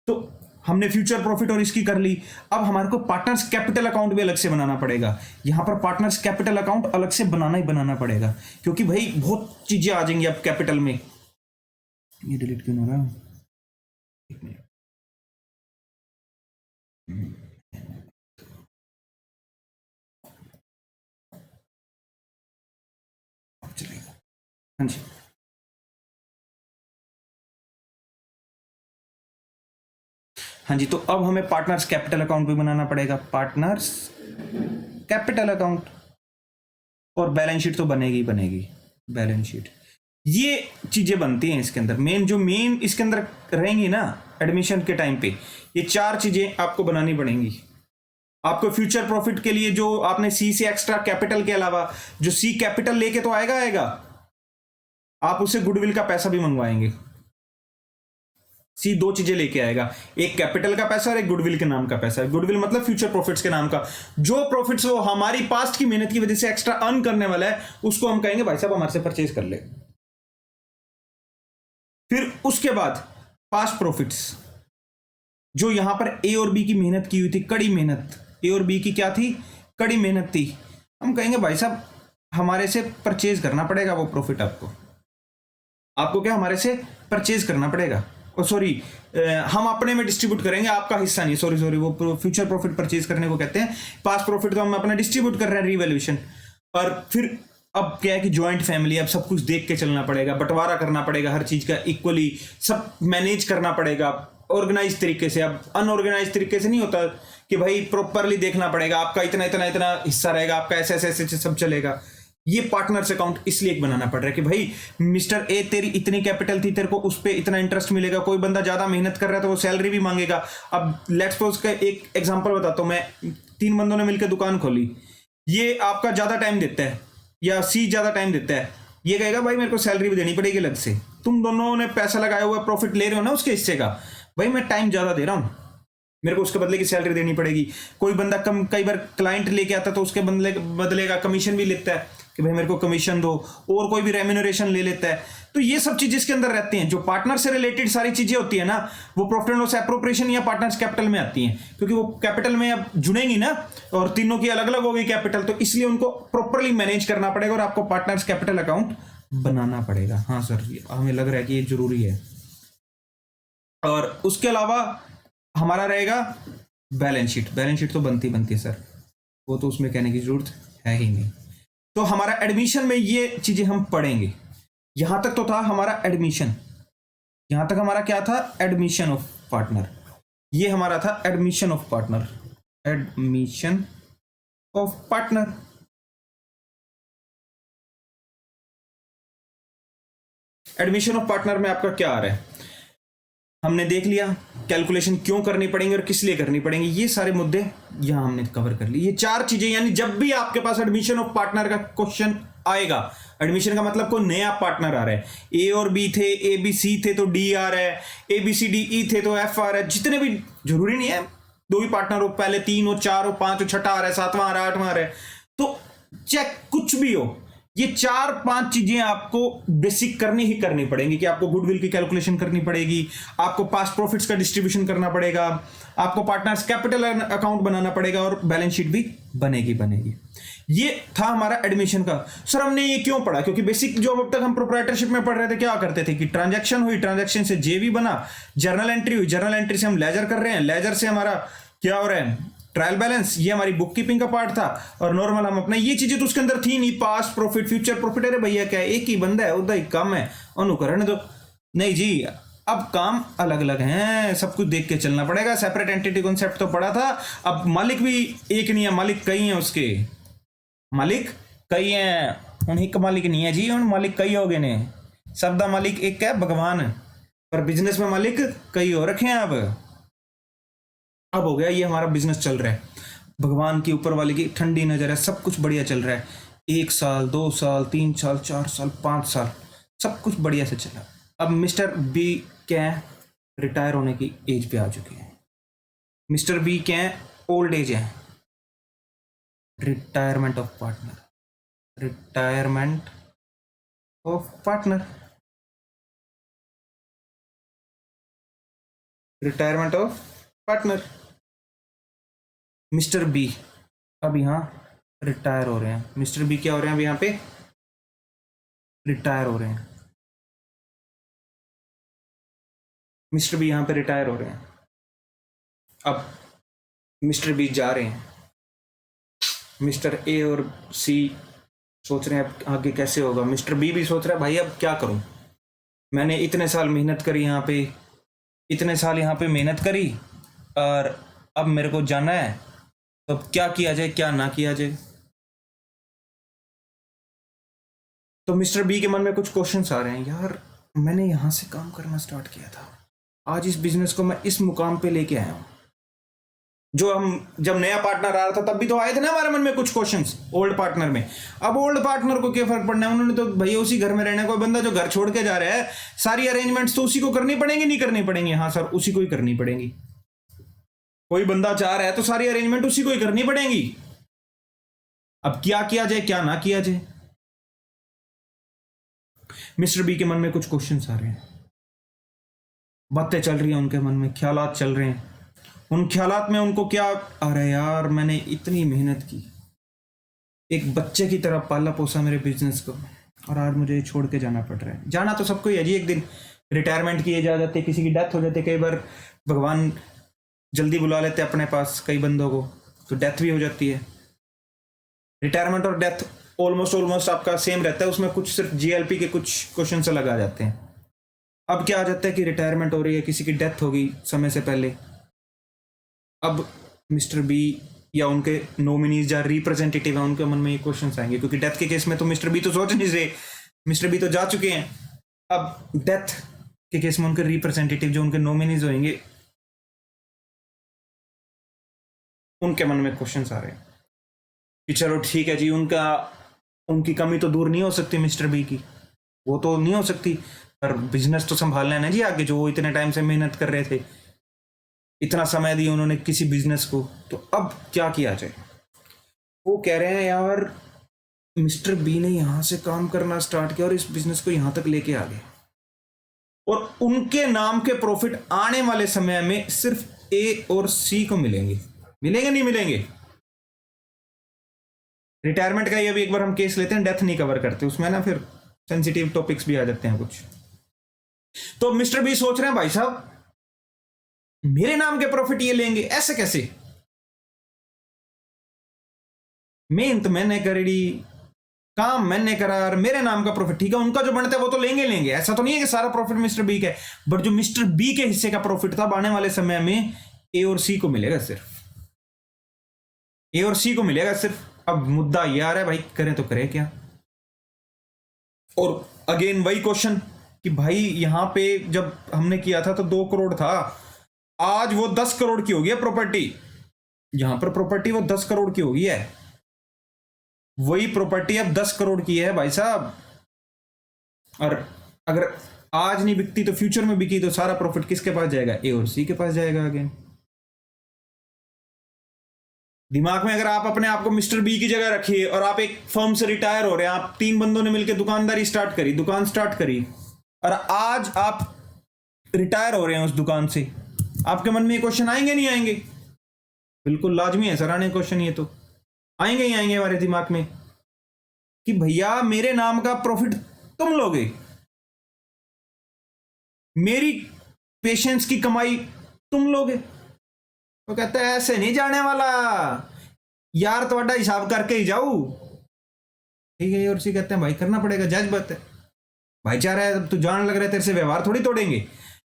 तो हमने फ्यूचर प्रॉफिट और इसकी कर ली। अब हमारे को पार्टनर्स कैपिटल अकाउंट भी अलग से बनाना पड़ेगा। यहां पर पार्टनर्स कैपिटल अकाउंट अलग से बनाना ही बनाना पड़ेगा, क्योंकि भाई बहुत चीजें आ जाएंगी अब कैपिटल में। ये डिलीट क्यों हो रहा है? एक मिनट, चलेगा। हाँ जी, हाँ जी। तो अब हमें पार्टनर्स कैपिटल अकाउंट भी बनाना पड़ेगा, पार्टनर्स कैपिटल अकाउंट, और बैलेंस शीट तो बनेगी ही बनेगी, बैलेंस शीट। ये चीजें बनती हैं इसके अंदर। मेन इसके अंदर रहेंगी ना एडमिशन के टाइम पे, ये 4 चीजें आपको बनानी पड़ेंगी। आपको फ्यूचर प्रॉफिट के लिए जो आपने सी से एक्स्ट्रा कैपिटल के अलावा जो सी कैपिटल लेके तो आएगा, आप उसे गुडविल का पैसा भी मंगवाएंगे। सी 2 चीजें लेके आएगा, एक कैपिटल का पैसा और एक गुडविल के नाम का पैसा। गुडविल मतलब फ्यूचर प्रॉफिट्स के नाम का, जो प्रॉफिट्स वो हमारी पास्ट की मेहनत की वजह से एक्स्ट्रा अर्न करने वाला है, उसको हम कहेंगे भाई साहब हमारे से परचेज कर ले। फिर उसके बाद पास्ट प्रॉफिट्स, जो यहां पर ए और बी की मेहनत की हुई थी, कड़ी मेहनत, ए और बी की क्या थी, कड़ी मेहनत थी, हम कहेंगे भाई साहब हमारे से परचेज करना पड़ेगा वो प्रॉफिट। आपको क्या हमारे से परचेज करना पड़ेगा, सॉरी हम अपने में डिस्ट्रीब्यूट करेंगे, आपका हिस्सा नहीं, सॉरी वो फ्यूचर प्रॉफिट परचेज करने को कहते हैं। पास्ट प्रॉफिट तो हम अपना डिस्ट्रीब्यूट कर रहे हैं, रिवैल्यूएशन। और फिर अब क्या है कि ज्वाइंट फैमिली, अब सब कुछ देख के चलना पड़ेगा, बंटवारा करना पड़ेगा हर चीज का इक्वली, सब मैनेज करना पड़ेगा ऑर्गेनाइज तरीके से। अब अनऑर्गेनाइज तरीके से नहीं होता कि भाई प्रॉपरली देखना पड़ेगा, आपका इतना इतना इतना हिस्सा रहेगा, आपका ऐसे ऐसे सब चलेगा। ये पार्टनर्स अकाउंट इसलिए एक बनाना पड़ रहा है कि भाई मिस्टर ए तेरी इतनी कैपिटल थी, तेरे को उस पर इतना इंटरेस्ट मिलेगा। कोई बंदा ज्यादा मेहनत कर रहा है तो वो सैलरी भी मांगेगा। अब लेट्स सपोज का एक एग्जांपल बताता हूं मैं, 3 बंदों ने मिलकर दुकान खोली, ये आपका ज्यादा टाइम देता है या सी ज्यादा टाइम देता है, ये कहेगा भाई मेरे को सैलरी भी देनी पड़ेगी अलग से। तुम दोनों ने पैसा लगाया हुआ, प्रॉफिट ले रहे हो ना उसके हिस्से का, भाई मैं टाइम ज्यादा दे रहा हूं, मेरे को उसके बदले की सैलरी देनी पड़ेगी। कोई बंदा कम, कई बार क्लाइंट लेके आता तो उसके बदले का कमीशन भी लेता है कि भाई मेरे को कमीशन दो, और कोई भी रेम्यूनरेशन ले लेता है। तो ये सब चीज इसके अंदर रहती हैं। जो पार्टनर से रिलेटेड सारी चीजें होती है ना, वो प्रॉफिट एंड लॉस एप्रोप्रिएशन या पार्टनर्स कैपिटल में आती हैं, क्योंकि वो कैपिटल में अब जुड़ेंगी ना, और तीनों की अलग अलग होगी कैपिटल, तो इसलिए उनको प्रॉपरली मैनेज करना पड़ेगा और आपको पार्टनर्स कैपिटल अकाउंट बनाना पड़ेगा। हाँ सर, हमें लग रहा है कि ये जरूरी है। और उसके अलावा हमारा रहेगा बैलेंस शीट। बैलेंस शीट तो बनती बनती है सर, वो तो उसमें कहने की जरूरत है ही नहीं। तो हमारा एडमिशन में ये चीजें हम पढ़ेंगे। यहां तक तो था हमारा एडमिशन, यहां तक हमारा क्या था, एडमिशन ऑफ पार्टनर। ये हमारा था admission of partner, admission of partner. Admission of partner में आपका क्या आ रहा है, हमने देख लिया कैलकुलेशन क्यों करनी पड़ेंगे और किस लिए करनी पड़ेंगे, ये सारे मुद्दे यहां हमने कवर कर लिए। ये चार चीजें, यानी जब भी आपके पास एडमिशन ऑफ पार्टनर का क्वेश्चन आएगा, एडमिशन का मतलब कोई नया पार्टनर आ रहा है, ए और बी थे, ए बी सी थे तो डी आ रहा है, ए बी सी डी ई थे तो एफ आ रहा है, जितने भी, जरूरी नहीं है दो ही पार्टनर हो, पहले तीन हो, चार हो, पांच हो, छठा आ रहा है, सातवां आ रहा है, आठवां आ रहा है, तो चेक कुछ भी हो, ये चार पांच चीजें आपको बेसिक करनी ही करनी पड़ेंगी। कि आपको गुडविल की कैलकुलेशन करनी पड़ेगी, आपको पास्ट प्रॉफिट्स का डिस्ट्रीब्यूशन करना पड़ेगा, आपको पार्टनर्स कैपिटल अकाउंट बनाना पड़ेगा, और बैलेंस शीट भी बनेगी बनेगी। ये था हमारा एडमिशन का। सर हमने ये क्यों पढ़ा, क्योंकि बेसिक जो अब तक हम प्रोप्राइटरशिप में पढ़ रहे थे, क्या करते थे कि ट्रांजैक्शन हुई, ट्रांजैक्शन से जेवी बना, जर्नल एंट्री हुई, जर्नल एंट्री से हम लेजर कर रहे हैं, लेजर से हमारा क्या हो रहा है, ट्रायल बैलेंस, ये हमारी बुक कीपिंग का पार्ट था, और नॉर्मल हम अपना, ये चीजें तो उसके अंदर थी नहीं, पास्ट प्रॉफिट, फ्यूचर प्रॉफिट, अरे भैया क्या है, एक ही बंदा है, उधर ही कम है, अनुकरण दो, नहीं जी, अब काम अलग अलग हैं, सब कुछ देख के चलना पड़ेगा। सेपरेट एंटिटी कॉन्सेप्ट तो पढ़ा था, अब मालिक भी एक नहीं है, मालिक कई हैं, उसके मालिक कई हैं, उन्हीं का मालिक नहीं है जी, उन मालिक कई हो गए ने, सबदा मालिक एक है भगवान, पर बिजनेस में मालिक कई हो रखे हैं। अब हो गया, ये हमारा बिजनेस चल रहा है, भगवान की ऊपर वाले की ठंडी नजर है, सब कुछ बढ़िया चल रहा है, 1 साल 2 साल 3 साल 4 साल 5 साल सब कुछ बढ़िया से चला। अब मिस्टर बी क्या है, रिटायर होने की एज पे आ चुके हैं, मिस्टर बी क्या है, ओल्ड एज है, retirement of partner, retirement of partner, retirement of partner. Mister B अब यहाँ रिटायर हो रहे हैं, मिस्टर बी क्या हो रहे हैं अब यहाँ पे, रिटायर हो रहे हैं, मिस्टर बी यहाँ पे रिटायर हो रहे हैं। अब मिस्टर बी जा रहे हैं, मिस्टर ए और सी सोच रहे हैं अब आगे कैसे होगा, मिस्टर बी भी सोच रहा है भाई अब क्या करूं, मैंने इतने साल मेहनत करी यहाँ पे, इतने साल यहाँ पे मेहनत करी, और अब मेरे को जाना है, तो अब क्या किया जाए क्या ना किया जाए। तो मिस्टर बी के मन में कुछ क्वेश्चंस आ रहे हैं, यार मैंने यहाँ से काम करना स्टार्ट किया था, आज इस बिजनेस को मैं इस मुकाम पे लेके आया हूँ, जो हम जब नया पार्टनर आ रहा था तब भी तो आए थे ना हमारे मन में कुछ क्वेश्चंस ओल्ड पार्टनर में। अब ओल्ड पार्टनर को क्या फर्क पड़ना है, उन्होंने तो भैया उसी घर में रहना है, कोई बंदा जो घर छोड़ के जा रहा है, सारी अरेंजमेंट्स तो उसी को करनी पड़ेंगी, नहीं करनी पड़ेंगी, हाँ सर उसी को ही करनी पड़ेंगी, कोई बंदा जा रहा है तो सारी अरेंजमेंट उसी को ही करनी पड़ेंगी। अब क्या किया जाए क्या ना किया जाए, मिस्टर बी के मन में कुछ क्वेश्चंस आ रहे हैं, बातें चल रही हैं उनके मन में, ख्यालात चल रहे हैं, उन ख्यालात में उनको क्या आ रहा है, यार मैंने इतनी मेहनत की, एक बच्चे की तरह पाला पोसा मेरे बिजनेस को, और आज मुझे छोड़ के जाना पड़ रहा है। जाना तो सबको ही है जी, एक दिन रिटायरमेंट की एज आ जाती है, किसी की डेथ हो जाती है, कई बार भगवान जल्दी बुला लेते हैं अपने पास कई बंदों को, तो डेथ भी हो जाती है। रिटायरमेंट और डेथ ऑलमोस्ट आपका सेम रहता है, उसमें कुछ सिर्फ जीएलपी के कुछ क्वेश्चन से लगा जाते हैं। अब क्या आ जाता है कि रिटायरमेंट हो रही है, किसी की डेथ हो गई समय से पहले, अब मिस्टर बी या उनके नॉमिनीज या रिप्रेजेंटेटिव है, उनके मन में ये क्वेश्चंस आएंगे, क्योंकि डेथ के केस में तो मिस्टर बी तो सोच नहीं रहे, मिस्टर बी तो जा चुके हैं, अब डेथ के केस में उनके रिप्रेजेंटेटिव जो उनके नॉमिनीज होंगे, उनके मन में क्वेश्चंस आ रहे हैं कि चलो ठीक है जी, उनकी कमी तो दूर नहीं हो सकती मिस्टर बी की, वो तो नहीं हो सकती, पर बिजनेस तो संभालना है ना जी आगे, जो वो इतने टाइम से मेहनत कर रहे थे, इतना समय दिया उन्होंने किसी बिजनेस को, तो अब क्या किया जाए। वो कह रहे हैं यार मिस्टर बी ने यहां से काम करना स्टार्ट किया और इस बिजनेस को यहां तक लेके आ गए, और उनके नाम के प्रॉफिट आने वाले समय में सिर्फ ए और सी को मिलेंगे। मिलेंगे नहीं मिलेंगे? रिटायरमेंट का ही अभी एक बार हम केस लेते हैं, डेथ नहीं कवर करते उसमें ना, फिर सेंसिटिव टॉपिक्स भी आ जाते हैं कुछ। तो मिस्टर बी सोच रहे हैं भाई साहब मेरे नाम के प्रॉफिट ये लेंगे, ऐसे कैसे? मेहनत मैंने करी, काम मैंने करा, और मेरे नाम का प्रॉफिट, ठीक है उनका जो बनता है वो तो लेंगे लेंगे, ऐसा तो नहीं है कि सारा प्रॉफिट मिस्टर बी का है, बट जो मिस्टर बी के हिस्से का प्रॉफिट था आने वाले समय में ए और सी को मिलेगा, सिर्फ ए और सी को मिलेगा सिर्फ। अब मुद्दा ये आ रहा है भाई करें तो करें क्या? और अगेन वही क्वेश्चन कि भाई यहां पे जब हमने किया था तो 2 करोड़ था, आज वो 10 करोड़ की हो गई है प्रॉपर्टी, यहां पर प्रॉपर्टी वो 10 करोड़ की हो गई है, वही प्रॉपर्टी अब 10 करोड़ की है भाई साहब। और अगर आज नहीं बिकती तो फ्यूचर में बिकी तो सारा प्रॉफिट किसके पास जाएगा? ए और सी के पास जाएगा। अगेन दिमाग में अगर आप अपने आप को मिस्टर बी की जगह रखिए और आप एक फर्म से रिटायर हो रहे हैं, आप 3 बंदों ने मिलकर दुकान स्टार्ट करी और आज आप रिटायर हो रहे हैं उस दुकान से, आपके मन में ये क्वेश्चन आएंगे नहीं आएंगे? बिल्कुल लाजमी है सर आने क्वेश्चन, ये तो आएंगे ही आएंगे हमारे दिमाग में कि भैया मेरे नाम का प्रॉफिट तुम लोगे, मेरी पेशेंस की कमाई तुम लोगे। तो कहता है ऐसे नहीं जाने वाला यार, थोड़ा हिसाब करके ही जाऊ। ठीक है, और सी कहते हैं भाई करना पड़ेगा, जज बात है, भाईचारा है, तो जान लग रहा है तेरे से व्यवहार थोड़ी तोड़ेंगे।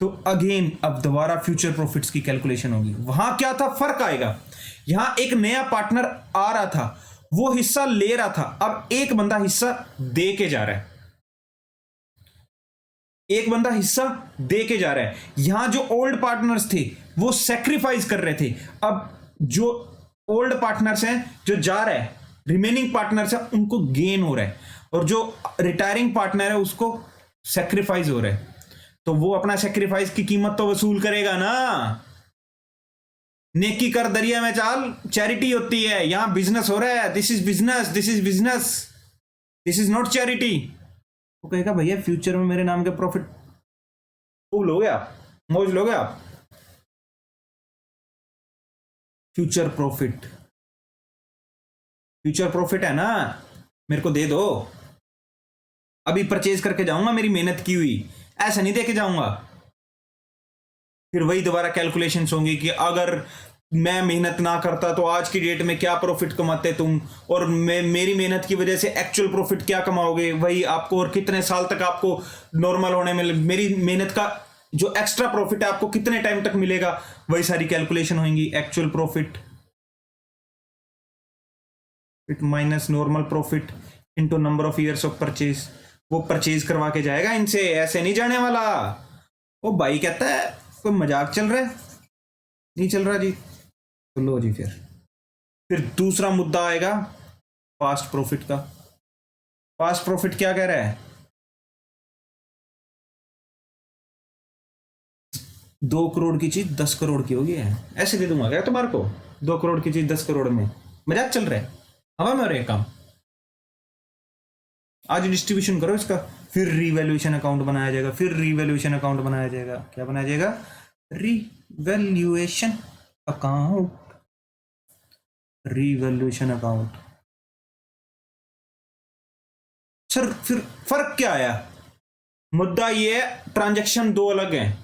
तो अगेन अब दोबारा फ्यूचर प्रॉफिट्स की कैलकुलेशन होगी। वहां क्या था, फर्क आएगा। यहां एक नया पार्टनर आ रहा था, वो हिस्सा ले रहा था, अब एक बंदा हिस्सा दे के जा रहा है, एक बंदा हिस्सा दे के जा रहा है। यहां जो ओल्ड पार्टनर्स थे वो सेक्रीफाइस कर रहे थे, अब जो ओल्ड पार्टनर्स हैं जो जा रहे हैं, रिमेनिंग पार्टनर्स हैं उनको गेन हो रहा है, और जो रिटायरिंग पार्टनर है उसको सेक्रीफाइस हो रहा है। तो वो अपना सेक्रीफाइस की कीमत तो वसूल करेगा ना। नेकी कर दरिया में चाल, चैरिटी होती है, यहां बिजनेस हो रहा है, this is business, this is business, this is not charity. वो कहेगा भैया फ्यूचर में मेरे नाम के प्रॉफिट फूल लोगे आप, मौज लोगे आप। फ्यूचर प्रॉफिट, फ्यूचर प्रॉफिट है ना, मेरे को दे दो, अभी परचेज करके जाऊंगा मेरी मेहनत की हुई, ऐसा नहीं देके जाऊंगा। फिर वही दोबारा कैलकुलेशंस होंगी कि अगर मैं मेहनत ना करता तो आज की डेट में क्या प्रॉफिट कमाते तुम, और मेरी मेहनत की वजह से एक्चुअल प्रॉफिट क्या कमाओगे वही आपको, और कितने साल तक आपको नॉर्मल होने में मेरी मेहनत का जो एक्स्ट्रा प्रॉफिट है आपको कितने टाइम तक मिलेगा, वही सारी कैलकुलेशन होंगी। Actual profit minus normal profit into number of years of purchase, वो परचेज करवा के जाएगा इनसे, ऐसे नहीं जाने वाला। वो भाई कहता है कोई मजाक चल रहा है? नहीं चल रहा जी। तो लो जी, फिर दूसरा मुद्दा आएगा फास्ट प्रॉफिट का। फास्ट प्रॉफिट क्या कह रहा है? 2 करोड़ की चीज 10 करोड़ की होगी, ऐसे दे दूंगा क्या तुम्हारे को? 2 करोड़ की चीज 10 करोड़ में, मजाक चल रहा है? हवा में हो रहा है काम। आज डिस्ट्रीब्यूशन करो इसका, फिर रीवैल्यूएशन अकाउंट बनाया जाएगा, फिर रीवैल्यूएशन अकाउंट बनाया जाएगा। क्या बनाया जाएगा? Revaluation account, revaluation account. Sir फिर फर्क क्या आया? मुद्दा ये है ट्रांजैक्शन 2 अलग हैं,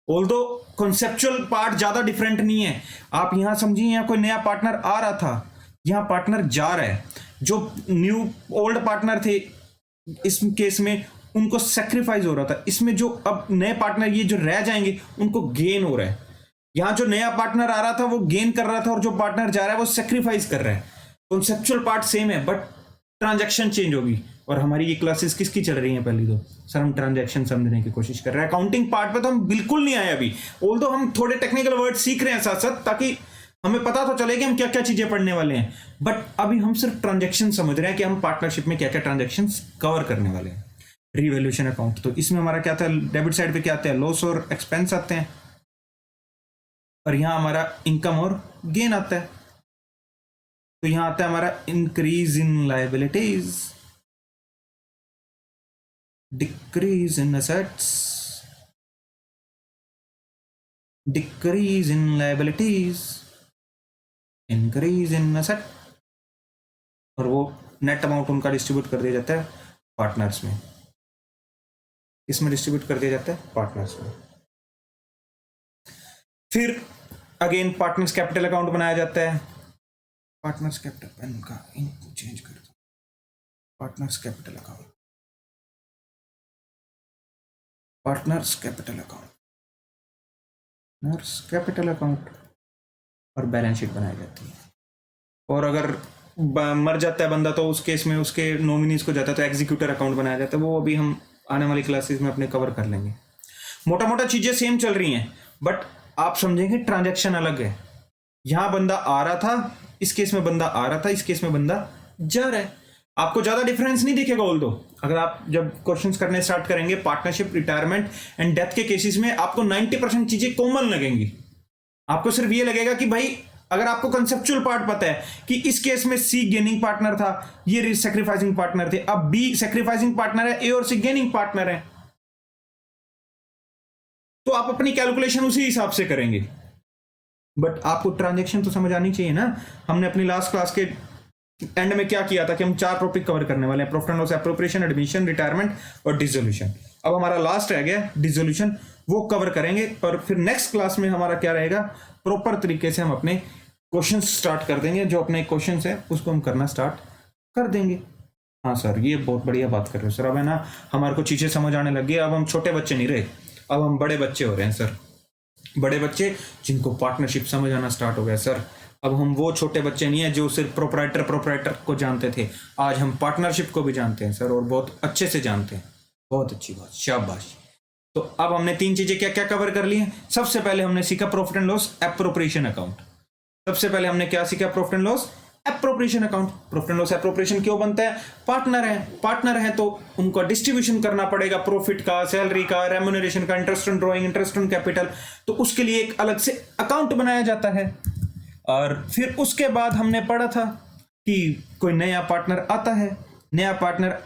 ऑल्दो कॉन्सेप्चुअल पार्ट ज्यादा डिफरेंट नहीं है। आप यहां समझिए, यहां कोई नया पार्टनर आ रहा था, यहां पार्टनर जा रहा है। जो न्यू ओल्ड पार्टनर थे इस केस में उनको सेक्रीफाइस हो रहा था, इसमें जो अब नए पार्टनर ये जो रह जाएंगे उनको गेन हो रहा है। यहां जो नया पार्टनर आ रहा था वो गेन कर रहा था, और जो पार्टनर जा रहा है वो सेक्रीफाइस कर रहा है। कॉन्सेप्चुअल पार्ट सेम है बट ट्रांजैक्शन चेंज होगी। और हमारी ये क्लासेस किसकी चल रही हैं? पहली तो सर हम ट्रांजैक्शन समझने की कोशिश कर रहे हैं, अकाउंटिंग पार्ट पे तो हम बिल्कुल नहीं आए अभी, ऑल्दो हम थोड़े टेक्निकल वर्ड सीख रहे हैं साथ साथ, ताकि हमें पता तो चले कि हम क्या क्या चीजें पढ़ने वाले हैं। बट अभी हम सिर्फ ट्रांजैक्शन समझ रहे हैं कि हम पार्टनरशिप में क्या क्या ट्रांजैक्शन कवर करने वाले हैं। Revaluation account. तो इसमें हमारा क्या था, डेबिट साइड पे क्या आते हैं, लॉस और एक्सपेंस आते हैं, और यहां हमारा इनकम और गेन आता है। तो यहां आता है हमारा increase in liabilities, decrease in assets, decrease in liabilities, increase in asset, और वो नेट अमाउंट उनका डिस्ट्रीब्यूट कर दिया जाता है पार्टनर्स में। इसमें डिस्ट्रीब्यूट कर दिया जाता है पार्टनर्स में। फिर अगेन पार्टनर्स कैपिटल अकाउंट बनाया जाता है। पार्टनर्स कैपिटल, पेन का इंक चेंज कर दो, partners capital account, partners capital account, partners capital account, और बैलेंस शीट बनाई जाती है। और अगर मर जाता है बंदा तो उस केस में उसके नॉमिनीज को जाता है तो एग्जीक्यूटर अकाउंट बनाया जाता है। वो अभी हम आने वाली क्लासेस में अपने कवर कर लेंगे। मोटा मोटा चीजें सेम चल रही हैं, बट आप समझेंगे ट्रांजैक्शन अलग है। यहां बंदा आ रहा था, इस केस में बंदा आ रहा था, इस केस में बंदा जा रहा है। आपको ज्यादा डिफरेंस नहीं दिखेगा। ऑल दो अगर आप जब क्वेश्चंस करने स्टार्ट करेंगे पार्टनरशिप, रिटायरमेंट एंड डेथ के केसेस में, आपको 90% चीजें कॉमन लगेंगी। आपको सिर्फ ये लगेगा कि भाई अगर आपको कंसेप्चुअल पार्ट पता है कि इस केस में सी गेनिंग पार्टनर था, ये सैक्रिफाइसिंग पार्टनर थे, अब बी सैक्रिफाइसिंग पार्टनर है, ए और सी गेनिंग पार्टनर है, तो आप अपनी कैलकुलेशन उसी हिसाब से करेंगे। बट आपको ट्रांजैक्शन तो समझ आनी चाहिए ना। हमने अपनी लास्ट क्लास के एंड में क्या किया था कि हम 4 टॉपिक कवर करने वाले हैं, profit and loss, appropriation, admission, retirement और डिसोल्यूशन। अब हमारा लास्ट रह गया डिसोल्यूशन, वो कवर करेंगे। और फिर नेक्स्ट क्लास में हमारा क्या रहेगा, प्रॉपर तरीके से हम अपने क्वेश्चन स्टार्ट कर देंगे। जो अपने क्वेश्चन है उसको हम करना स्टार्ट कर देंगे। हाँ सर, ये बहुत बढ़िया बात कर रहे हो सर। अब है ना, हमारे को चीजें समझ आने लगी। अब हम छोटे बच्चे नहीं रहे, अब हम बड़े बच्चे हो रहे हैं सर। बड़े बच्चे जिनको पार्टनरशिप समझ आना स्टार्ट हो गया सर। अब हम वो छोटे बच्चे नहीं है जो सिर्फ प्रोपराइटर को जानते थे, आज हम पार्टनरशिप को भी जानते हैं सर, और बहुत अच्छे से जानते हैं। बहुत अच्छी बात, शाबाश। तो अब हमने 3 चीजें क्या क्या कवर कर ली हैं। सबसे पहले हमने सीखा profit and loss appropriation account. सबसे पहले हमने क्या सीखा, profit and loss appropriation account. Profit and loss appropriation क्यों बनता है, पार्टनर है तो उनको डिस्ट्रीब्यूशन करना पड़ेगा प्रॉफिट का, सैलरी का, रेम्युनरेशन का, interest on drawing, interest on capital. तो उसके लिए एक अलग से अकाउंट बनाया जाता है। और फिर उसके बाद हमने पढ़ा था कि कोई नया पार्टनर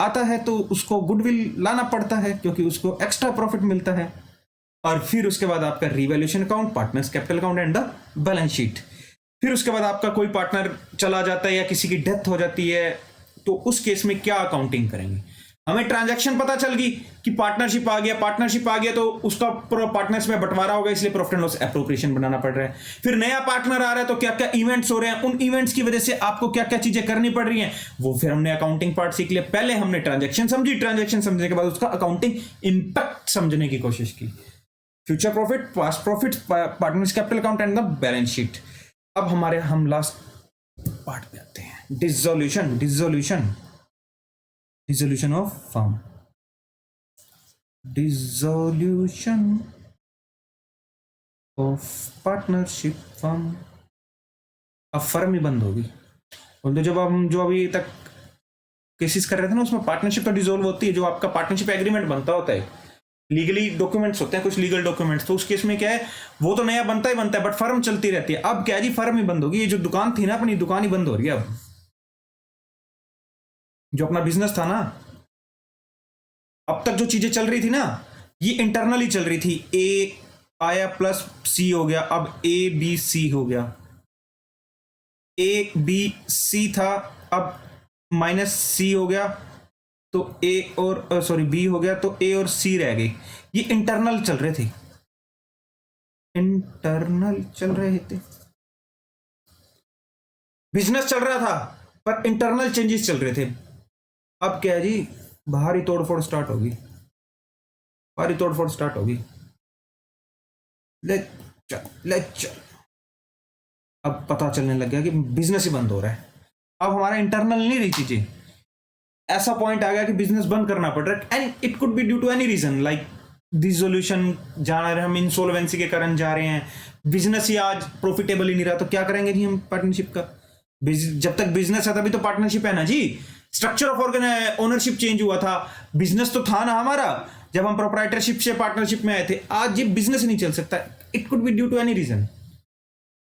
आता है तो उसको गुडविल लाना पड़ता है क्योंकि उसको एक्स्ट्रा प्रॉफिट मिलता है। और फिर उसके बाद आपका revaluation account, partners capital account and the balance sheet. फिर उसके बाद आपका कोई पार्टनर चला जाता है या किसी की डेथ हो जाती है तो उस केस में क्या अकाउंटिंग करेंगे। हमें ट्रांजैक्शन पता चल गई कि पार्टनरशिप आ गया तो उसका पार्टनर्स में बंटवारा होगा, इसलिए प्रॉफिट एंड लॉस एप्रोप्रिएशन बनाना पड़ रहा है। फिर नया पार्टनर आ रहा है तो क्या क्या इवेंट्स हो रहे हैं, उन इवेंट्स की वजह से आपको क्या क्या चीजें करनी पड़ रही हैं, वो फिर हमने अकाउंटिंग पार्ट सीख लिया। पहले हमने ट्रांजैक्शन समझी, ट्रांजैक्शन समझने के बाद उसका अकाउंटिंग इंपैक्ट समझने की कोशिश की। Future profit, past profit, partners capital account and the balance sheet. अब हम लास्ट पार्ट पे आते हैं, dissolution of firm, dissolution of partnership firm. अब फर्म ही बंद होगी। और जब हम जो अभी तक केसेस कर रहे थे ना, उसमें पार्टनरशिप तो डिसोल्व होती है, जो आपका पार्टनरशिप एग्रीमेंट बनता होता है, लीगली डॉक्यूमेंट्स होते हैं, कुछ लीगल डॉक्यूमेंट्स। तो उस केस में क्या है, वो तो नया बनता है बट फर्म चलती रहती है। अब क्या है जी, फर्म ही बंद होगी। ये जो दुकान थी ना, अपनी दुकान ही बंद हो रही है। अब जो अपना बिजनेस था ना, अब तक जो चीजें चल रही थी ना, ये इंटरनली चल रही थी। ए आया प्लस सी हो गया, अब ए बी सी हो गया। ए बी सी था, अब माइनस सी हो गया, तो ए और सॉरी बी हो गया, तो ए और सी रह गई। ये इंटरनल चल रहे थे, बिजनेस चल रहा था पर इंटरनल चेंजेस चल रहे थे। अब क्या है जी, बाहरी तोड़फोड़ स्टार्ट होगी, ले चल। अब पता चलने लग गया कि बिजनेस ही बंद हो रहा है। अब हमारा इंटरनल नहीं रही चीजें, ऐसा पॉइंट आ गया कि बिजनेस बंद करना पड़ रहा है। And it could be due to any reason, like dissolution जा रहे हैं, हम इंसॉल्वेंसी के कारण जा रहे हैं, बिजनेस ही आज प्रॉफिटेबल ही नहीं रहा, तो क्या करेंगे जी हम पार्टनरशिप का। जब तक बिजनेस है तभी तो पार्टनरशिप है ना जी। स्ट्रक्चर ऑफ ओनरशिप चेंज हुआ था, बिजनेस तो था ना हमारा जब हम प्रोप्राइटरशिप से पार्टनरशिप में आए थे, आज ये बिजनेस नहीं चल सकता। It could be due to any reason.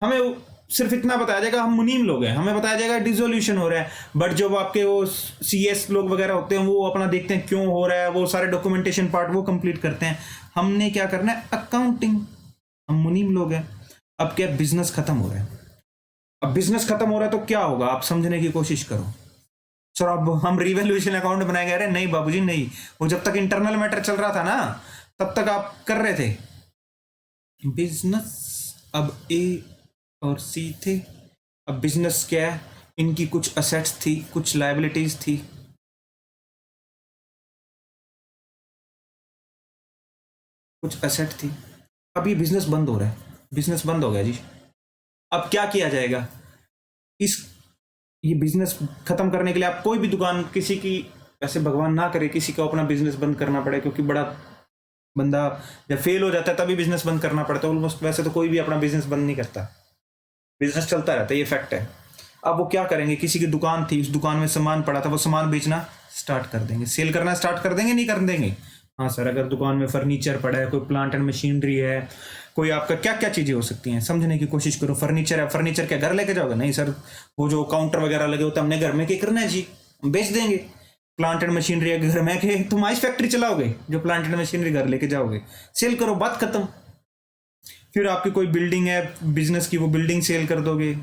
हमें सिर्फ इतना बताया जाएगा हम मुनीम लोग हैं, हमें बताया जाएगा डिसोल्यूशन हो रहा है, बट जो आपके वो सीएस लोग वगैरह होते हैं वो अपना देखते हैं क्यों हो रहा है, वो सारे डॉक्यूमेंटेशन पार्ट वो कंप्लीट करते हैं। हमने क्या करना है, अकाउंटिंग। हम मुनीम लोग हैं। अब क्या, बिजनेस खत्म हो रहा है। अब बिजनेस खत्म हो रहा है तो क्या होगा, आप समझने की कोशिश करो। सर अब हम रिवैल्यूएशन अकाउंट बनाए गए, नहीं बाबूजी नहीं, वो जब तक इंटरनल मैटर चल रहा था ना तब तक आप कर रहे थे बिजनेस। अब ए और सी थे। अब बिजनेस क्या है, इनकी कुछ असेट्स थी, कुछ लायबिलिटीज थी, कुछ एसेट थी। अब ये बिजनेस बंद हो रहा है, बिजनेस बंद हो गया जी। अब क्या किया जाएगा, इस ये बिजनेस खत्म करने के लिए आप कोई भी दुकान किसी की, ऐसे भगवान ना करे किसी को अपना बिजनेस बंद करना पड़े, क्योंकि बड़ा बंदा जब फेल हो जाता है तभी बिजनेस बंद करना पड़ता है ऑलमोस्ट। वैसे तो कोई भी अपना बिजनेस बंद नहीं करता, बिजनेस चलता रहता है, ये फैक्ट है। अब वो क्या करेंगे, किसी की दुकान थी, उस दुकान में सामान पड़ा था, वो सामान बेचना स्टार्ट कर देंगे, सेल करना स्टार्ट कर देंगे, नहीं कर देंगे। हाँ सर, अगर दुकान में फर्नीचर पड़ा है, कोई प्लांट एंड मशीनरी है, कोई आपका क्या क्या चीजें हो सकती हैं, समझने की कोशिश करो। फर्नीचर है, फर्नीचर क्या घर लेके जाओगे, नहीं सर, वो जो काउंटर वगैरह लगे होते हैं हमने घर में क्या करना है जी, हम बेच देंगे। प्लांट एंड मशीनरी है घर में के, तुम आइस फैक्ट्री चलाओगे, जो प्लांट एंड मशीनरी घर लेके जाओगे, सेल करो, बात खत्म। फिर आपकी कोई बिल्डिंग है बिजनेस की, वो बिल्डिंग सेल कर दोगे।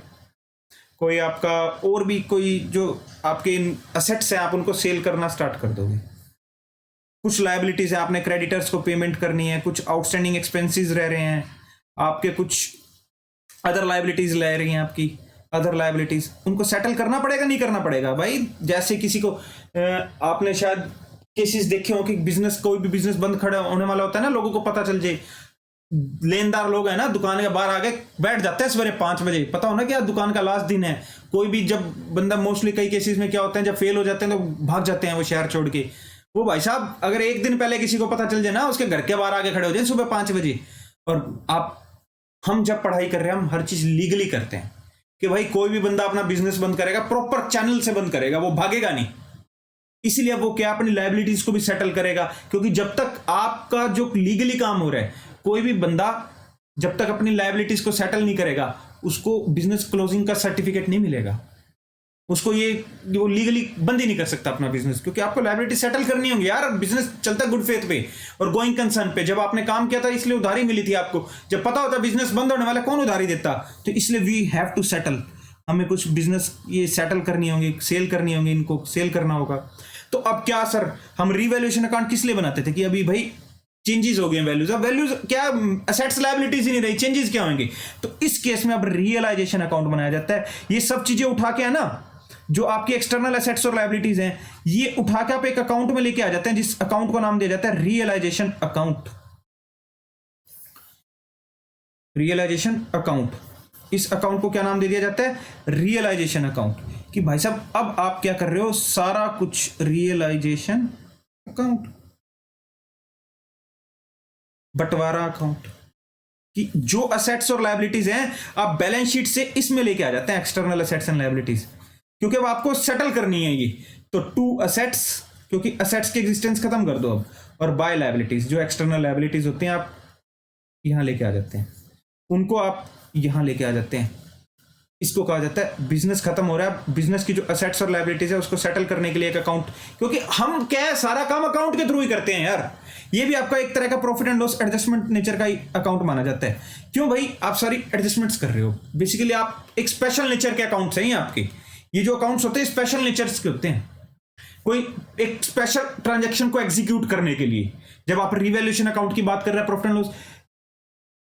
कोई आपका और भी कोई जो आपके असेट्स हैं आप उनको सेल करना स्टार्ट कर दोगे। कुछ लायबिलिटीज है, आपने क्रेडिटर्स को पेमेंट करनी है, कुछ आउटस्टैंडिंग एक्सपेंसेस रह रहे हैं आपके, कुछ अदर लायबिलिटीज रह रही हैं आपकी, अदर लायबिलिटीज, उनको सेटल करना पड़ेगा, नहीं करना पड़ेगा भाई। जैसे किसी को आपने शायद केसेस देखे हो कि बिजनेस, कोई भी बिजनेस बंद खड़ा होने वाला होता है ना, लोगों को पता चल जाए, लेनदार लोग हैं ना दुकान के बाहर आगे बैठ जाते हैं सवेरे 5 बजे, पता हो ना क्या दुकान का लास्ट दिन है। कोई भी जब बंदा, मोस्टली कई केसेस में क्या होते हैं, जब फेल हो जाते हैं तो भाग जाते हैं वो शहर छोड़ के। वो भाई साहब अगर एक दिन पहले किसी को पता चल जाए ना, उसके घर के बाहर आगे खड़े हो जाए सुबह 5 बजे। और हम जब पढ़ाई कर रहे हैं हम हर चीज लीगली करते हैं कि भाई कोई भी बंदा अपना बिजनेस बंद करेगा प्रॉपर चैनल से बंद करेगा, वो भागेगा नहीं। इसीलिए वो क्या अपनी लायबिलिटीज को भी सेटल करेगा, क्योंकि जब तक आपका जो लीगली काम हो रहा है, कोई भी बंदा जब तक अपनी लायबिलिटीज को सेटल नहीं करेगा उसको बिजनेस क्लोजिंग का सर्टिफिकेट नहीं मिलेगा, उसको ये वो लीगली बंद ही नहीं कर सकता अपना बिजनेस, क्योंकि आपको लायबिलिटी सेटल करनी होंगी यार। बिजनेस चलता है गुड फेथ पे और गोइंग कंसर्न पे। जब आपने काम किया था इसलिए उधारी मिली थी आपको, जब पता होता बिजनेस बंद होने वाला कौन उधारी देता, तो इसलिए वी हैव टू सेटल, हमें कुछ बिजनेस ये सेटल करनी होंगी, सेल करनी होंगी, इनको सेल करना होगा। तो अब क्या सर, हम रिवैल्यूएशन अकाउंट किस लिए बनाते थे कि अभी भाई चेंजेस हो गए वैल्यूज, अब वैल्यूज क्या, असेट्स लायबिलिटीज ही नहीं रही, चेंजेस क्या होंगे, तो इस केस में अब रियलाइजेशन अकाउंट बनाया जाता है। ये सब चीजें उठा के है ना, जो आपकी एक्सटर्नल एसेट्स और लायबिलिटीज हैं, ये उठा के आप एक अकाउंट में लेके आ जाते हैं, जिस अकाउंट को नाम दिया जाता है रियलाइजेशन अकाउंट। रियलाइजेशन अकाउंट, इस अकाउंट को क्या नाम दे दिया जाता है, रियलाइजेशन अकाउंट। कि भाई साहब अब आप क्या कर रहे हो, सारा कुछ रियलाइजेशन अकाउंट, बंटवारा अकाउंट, कि जो असेट्स और लायबिलिटीज हैं आप बैलेंस शीट से इसमें लेके आ जाते हैं, एक्सटर्नल असेट्स एंड लायबिलिटीज, क्योंकि अब आपको सेटल करनी है ये। तो टू असेट्स, क्योंकि असेट्स की एग्जिस्टेंस खत्म कर दो अब, और बाय लायबिलिटीज, जो एक्सटर्नल लायबिलिटीज होती हैं आप यहां लेके आ जाते हैं, उनको आप यहां लेके आ जाते हैं। इसको कहा जाता है बिजनेस खत्म हो रहा है, बिजनेस की जो असेट्स और लायबिलिटीज है उसको सेटल करने के लिए एक अकाउंट, क्योंकि हम क्या है सारा काम अकाउंट के थ्रू ही करते हैं यार। ये भी आपका एक तरह का profit and loss adjustment nature का ही अकाउंट माना जाता है। क्यों भाई, आप सारी एडजस्टमेंट्स कर रहे हो, बेसिकली आप एक स्पेशल नेचर के अकाउंट्स हैं आपके। ये जो अकाउंट्स होते हैं स्पेशल नेचर्स के होते हैं, कोई एक स्पेशल ट्रांजैक्शन को एग्जीक्यूट करने के लिए। जब आप रिवैल्यूएशन अकाउंट की बात कर रहे हैं, प्रॉफिट एंड लॉस,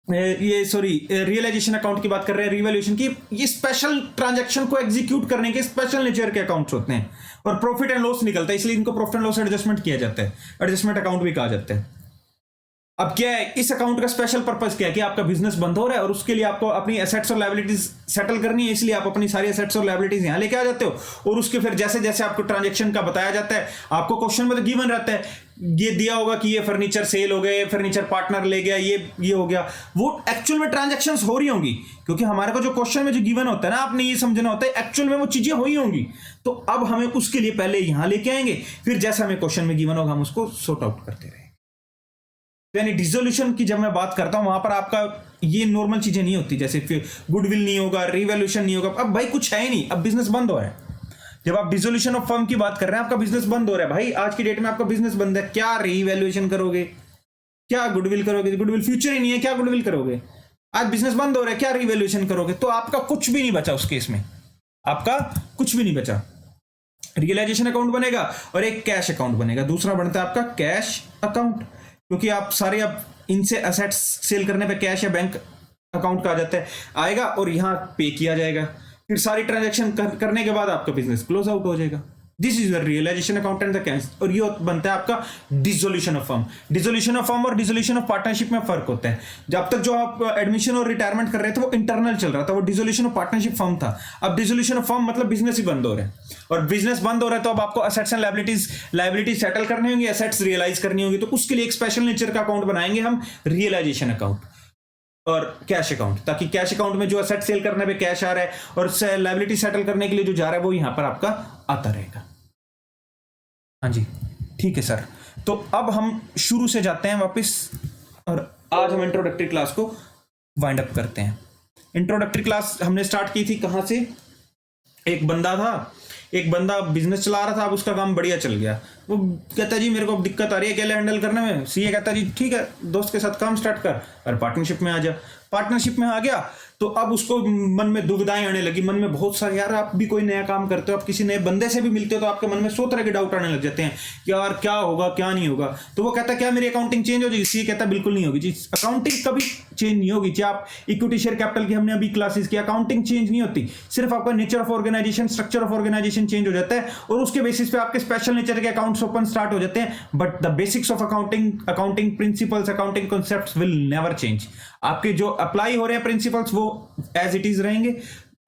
ये सॉरी रियलाइजेशन अकाउंट की बात कर रहे हैं, रिवैल्यूएशन की, ये स्पेशल ट्रांजैक्शन को एग्जीक्यूट करने के स्पेशल नेचर के अकाउंट्स होते हैं, और प्रॉफिट एंड लॉस निकलता है, इसलिए इनको प्रॉफिट एंड लॉस एडजस्टमेंट किया जाता है, एडजस्टमेंट अकाउंट भी कहा जाता है। अब क्या है, इस अकाउंट का स्पेशल पर्पस क्या है कि आपका बिजनेस बंद हो रहा है और उसके लिए आपको अपनी एसेट्स और लायबिलिटीज सेटल करनी है, इसलिए आप अपनी सारी एसेट्स और लायबिलिटीज यहां लेके आ जाते हो, और उसके फिर जैसे जैसे आपको ट्रांजैक्शन का बताया जाता है, आपको क्वेश्चन में तो गिवन रहता है ये दिया होगा कि ये फर्नीचर सेल हो गए, फर्नीचर पार्टनर ले गया, ये हो गया, वो एक्चुअल में ट्रांजैक्शंस हो रही होंगी, क्योंकि हमारे को जो क्वेश्चन में जो गिवन होता है ना, आपने ये समझना होता है एक्चुअल में वो चीजें हुई होंगी। तो अब हमें उसके लिए पहले यहां लेके आएंगे, फिर जैसा हमें क्वेश्चन में गिवन होगा हम उसको सॉर्ट आउट करते रहेंगे। यानी डिसोल्यूशन की जब मैं बात करता हूं, वहां पर आपका ये नॉर्मल चीजें नहीं होती, जैसे फिर गुडविल नहीं होगा, रिवैल्यूएशन नहीं होगा। अब भाई कुछ है ही नहीं, अब बिजनेस बंद हो रहा है। जब आप डिसोल्यूशन ऑफ फर्म की बात कर रहे हैं, आपका बिजनेस बंद हो रहा है भाई, आज की डेट में आपका बिजनेस बंद है, क्या रिवैल्यूएशन करोगे, क्या गुडविल करोगे? गुडविल फ्यूचर ही नहीं है, क्या गुडविल करोगे? आज बिजनेस बंद हो रहा है, क्या रिवैल्यूएशन करोगे? तो आपका कुछ भी नहीं बचा उस केस में, आपका कुछ भी नहीं बचा। रियलाइजेशन अकाउंट बनेगा और एक कैश अकाउंट बनेगा, दूसरा बनता है आपका कैश अकाउंट, क्योंकि आप सारे अब इनसे असेट्स सेल करने पे कैश या बैंक अकाउंट का आ जाता है, आएगा और यहां पे किया जाएगा, फिर सारी ट्रांजैक्शन करने के बाद आपका बिजनेस क्लोज आउट हो जाएगा। This is the realisation account and the cash. और ये बनता है आपका dissolution of firm. Dissolution of firm और डिसोल्यूशन ऑफ पार्टनरशिप में फर्क होता है। जब तक जो आप एडमिशन और रिटायरमेंट कर रहे थे वो इंटरनल चल रहा था, वो डिसोल्यूशन ऑफ पार्टनरशिप फर्म था। अब डिसोल्यूशन ऑफ फर्म मतलब बिजनेस ही बंद हो रहा है, और बिजनेस बंद हो रहा है तो अब आपको असेट्स एंड लायबिलिटीज सेटल करनी होंगी, एसेट्स रियलाइज करनी होगी। तो उसके लिए एक स्पेशल नेचर का अकाउंट बनाएंगे हम, रियलाइजेशन अकाउंट और कैश अकाउंट, ताकि कैश अकाउंट में जो असेट सेल करने पे कैश आ रहा है और लायबिलिटी सेटल करने के लिए जो जा रहा है वो यहां पर आपका आता रहेगा। हाँ जी, ठीक है सर। तो अब हम शुरू से जाते हैं वापस, और आज हम इंट्रोडक्टरी क्लास को वाइंड अप करते हैं। इंट्रोडक्टरी क्लास हमने स्टार्ट की थी कहां से? एक बंदा बिजनेस चला रहा था, अब उसका काम बढ़िया चल गया, वो कहता है जी मेरे को अब दिक्कत आ रही है अकेले हैंडल करने में। सीए कहता है जी ठीक है, दोस्त के साथ काम स्टार्ट कर और पार्टनरशिप में आ जा। पार्टनरशिप में आ गया तो अब उसको मन में दुविधाएं आने लगी, मन में बहुत सारे, यार आप भी कोई नया काम करते हो, आप किसी नए बंदे से भी मिलते हो तो आपके मन में 100 तरह के डाउट आने लग जाते हैं कि यार क्या होगा क्या नहीं होगा। तो वो कहता है क्या मेरी अकाउंटिंग चेंज हो जाएगी? सीए कहता है बिल्कुल नहीं होगी जी, अकाउंटिंग कभी चेंज नहीं होगी। चाहे आप इक्विटी शेयर कैपिटल की हमने अभी क्लासेस की, अकाउंटिंग चेंज नहीं होती, सिर्फ आपका nature of organisation, structure of organisation change हो जाता है और उसके बेसिस पे आपके स्पेशल नेचर के अकाउंट्स ओपन स्टार्ट हो जाते हैं। But the basics of accounting principles, accounting concepts will never change. आपके जो अप्लाई हो रहे हैं प्रिंसिपल्स वो एज इट इज रहेंगे।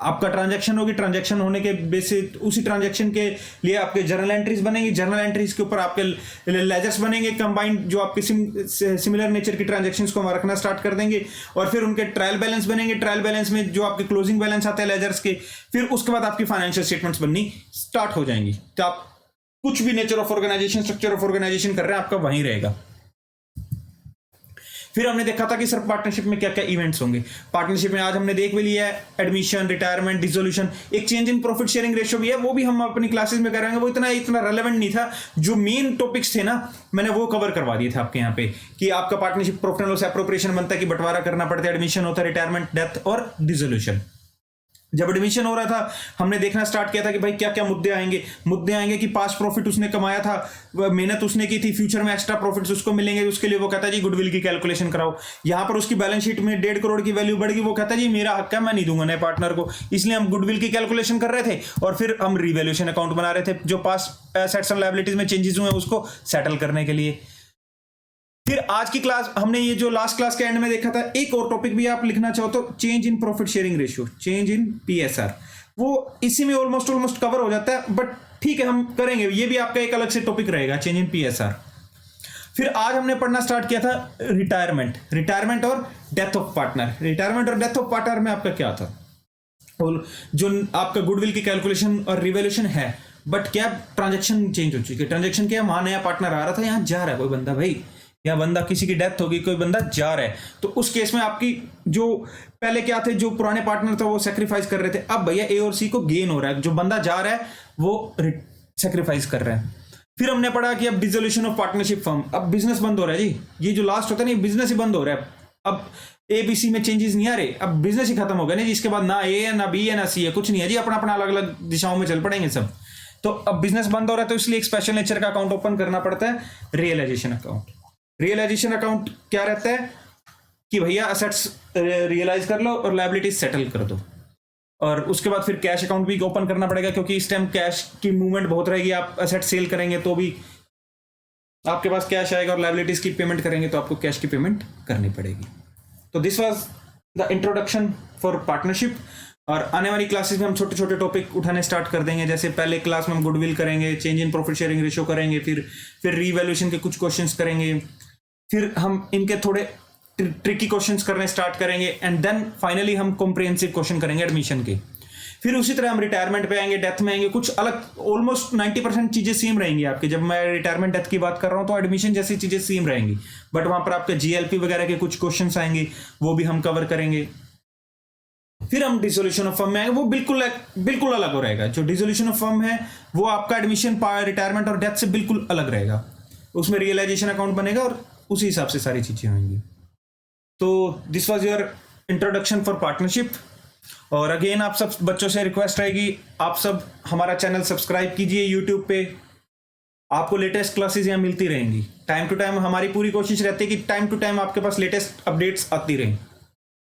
आपका ट्रांजैक्शन होगी, ट्रांजैक्शन होने के बेसिस उसी ट्रांजैक्शन के लिए आपके जर्नल एंट्रीज बनेंगी, जर्नल एंट्रीज के ऊपर आपके लेजर्स बनेंगे कंबाइंड, जो आपके सिमिलर नेचर की ट्रांजैक्शंस को हम रखना स्टार्ट कर देंगे। और फिर उनके ट्रायल बैलेंस बनेंगे, ट्रायल बैलेंस में जो आपके क्लोजिंग बैलेंस आते हैं लेजर्स के, फिर उसके बाद आपकी फाइनेंशियल स्टेटमेंट्स बननी स्टार्ट हो जाएंगी। तो आप कुछ भी nature of organisation, structure of organisation कर रहे हैं, आपका वहीं रहेगा। फिर हमने देखा था कि सर पार्टनरशिप में क्या क्या इवेंट्स होंगे। पार्टनरशिप में आज हमने देख भी लिया है, एडमिशन, रिटायरमेंट, डिसोल्यूशन, एक change in profit sharing ratio भी है, वो भी हम अपनी क्लासेस में करेंगे। वो इतना रेलेवेंट नहीं था, जो मेन टॉपिक्स थे ना मैंने वो कवर करवा दिए थे आपके यहाँ पे, कि आपका partnership profit and loss appropriation बनता है कि बंटवारा करना पड़ता है, एडमिशन होता है, रिटायरमेंट, डेथ और डिसोल्यूशन। जब एडमिशन हो रहा था हमने देखना स्टार्ट किया था कि भाई क्या क्या मुद्दे आएंगे कि पास्ट प्रॉफिट उसने कमाया था, मेहनत उसने की थी, फ्यूचर में एक्स्ट्रा प्रॉफिट्स उसको मिलेंगे, उसके लिए वो कहता है जी गुडविल की कैलकुलेशन कराओ। यहां पर उसकी बैलेंस शीट में 1.5 करोड़ की वैल्यू बढ़ गई, वो कहता है जी मेरा हक है, मैं नहीं दूंगा नए पार्टनर को, इसलिए हम गुडविल की कैलकुलेशन कर रहे थे और फिर हम रिवैल्यूएशन अकाउंट बना रहे थे, जो पास्ट एसेट्स एंड लायबिलिटीज में चेंजेस हुए उसको सेटल करने के लिए। फिर आज की क्लास हमने ये जो लास्ट क्लास के एंड में देखा था, एक और टॉपिक भी आप लिखना चाहो तो change in profit sharing ratio, change in PSR, वो इसी में ऑलमोस्ट कवर हो जाता है, बट ठीक है हम करेंगे, ये भी आपका एक अलग से टॉपिक रहेगा, चेंज इन पीएसआर। फिर आज हमने पढ़ना स्टार्ट किया था रिटायरमेंट और डेथ ऑफ पार्टनर। रिटायरमेंट और डेथ ऑफ पार्टनर में आपका क्या था, और जो आपका गुडविल की कैलकुलेशन और रिवैल्यूएशन है, बट क्या ट्रांजेक्शन चेंज हो चुकी है। ट्रांजेक्शन क्या, वहां नया पार्टनर आ रहा था, यहाँ जा रहा है कोई बंदा, भाई या बंदा किसी की डेथ होगी, कोई बंदा जा रहा है, तो उस केस में आपकी जो पहले क्या थे, जो पुराने पार्टनर था वो सेक्रीफाइस कर रहे थे, अब भैया ए और सी को गेन हो रहा है, जो बंदा जा रहा है वो सेक्रीफाइस कर रहा है। फिर हमने पढ़ा कि अब डिसोल्यूशन ऑफ पार्टनरशिप फर्म, अब बिजनेस बंद हो रहा है जी, ये जो लास्ट होता है ना बिजनेस ही बंद हो रहा है, अब एबीसी में चेंजेस नहीं आ रहे, अब बिजनेस ही खत्म हो गया ना जी, इसके बाद ना ए है ना बी है ना सी है, कुछ नहीं है जी, अपना अपना अलग अलग दिशाओं में चल पड़ेंगे सब। तो अब बिजनेस बंद हो रहा है तो इसलिए एक स्पेशल नेचर का अकाउंट ओपन करना पड़ता है, रियलाइजेशन अकाउंट। रियलाइजेशन अकाउंट क्या रहता है कि भैया असेट्स रियलाइज कर लो और लायबिलिटीज सेटल कर दो, और उसके बाद फिर कैश अकाउंट भी ओपन करना पड़ेगा, क्योंकि इस टाइम कैश की मूवमेंट बहुत रहेगी, आप असेट सेल करेंगे तो भी आपके पास कैश आएगा, और लायबिलिटीज की पेमेंट करेंगे तो आपको कैश की पेमेंट करनी पड़ेगी। तो this was the introduction for partnership. और आने वाली क्लासेस में हम छोटे छोटे टॉपिक उठाने स्टार्ट कर देंगे। जैसे पहले क्लास में हम गुडविल करेंगे, change in profit sharing ratio करेंगे, फिर रीवैल्यूएशन के कुछ क्वेश्चंस करेंगे, फिर हम इनके थोड़े ट्रिकी क्वेश्चंस करने स्टार्ट करेंगे, एंड देन फाइनली हम कॉम्प्रिहेंसिव क्वेश्चन करेंगे एडमिशन के। फिर उसी तरह हम रिटायरमेंट पे आएंगे, डेथ में आएंगे, कुछ अलग ऑलमोस्ट 90% चीजें सेम रहेंगी आपके। जब मैं रिटायरमेंट डेथ की बात कर रहा हूं तो एडमिशन जैसी चीजें सेम रहेंगी, बट वहां पर आपके जीएलपी वगैरह के कुछ क्वेश्चंस आएंगे, वो भी हम कवर करेंगे। फिर हम डिसोल्यूशन ऑफ फर्म में आएंगे, वो बिल्कुल अलग हो रहेगा। जो डिसोल्यूशन ऑफ फर्म है वो आपका एडमिशन, रिटायरमेंट और डेथ से बिल्कुल अलग रहेगा। उसमें रियलाइजेशन अकाउंट बनेगा और उसी हिसाब से सारी चीजें होंगी। तो this was your introduction for partnership. और अगेन आप सब बच्चों से रिक्वेस्ट रहेगी, आप सब हमारा चैनल सब्सक्राइब कीजिए यूट्यूब पे। आपको लेटेस्ट क्लासेस यहाँ मिलती रहेंगी टाइम टू टाइम। हमारी पूरी कोशिश रहती है कि टाइम टू टाइम आपके पास लेटेस्ट अपडेट्स आती रहें।